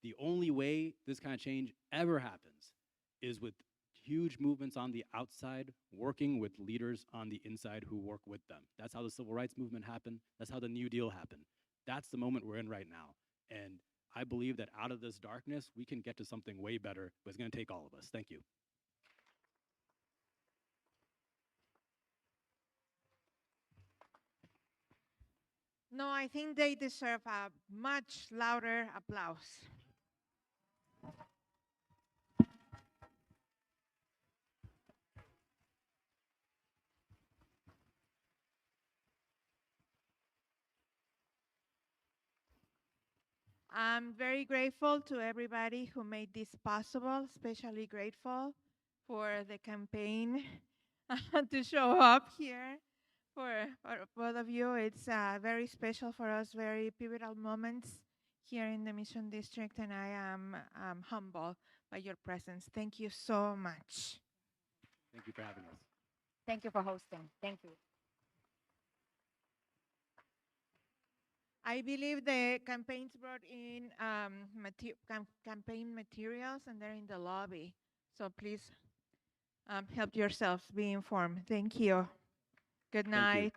The only way this kind of change ever happens is with huge movements on the outside, working with leaders on the inside who work with them. That's how the Civil Rights Movement happened. That's how the New Deal happened. That's the moment we're in right now. And I believe that out of this darkness, we can get to something way better, but it's going to take all of us. Thank you. No, I think they deserve a much louder applause. I'm very grateful to everybody who made this possible, especially grateful for the campaign to show up here. For both of you, it's very special for us, very pivotal moments here in the Mission District, and I am humbled by your presence. Thank you so much. Thank you for having us. Thank you for hosting. Thank you. I believe the campaigns brought in campaign materials, and they're in the lobby. So please help yourselves be informed. Thank you. Good Thank you. night.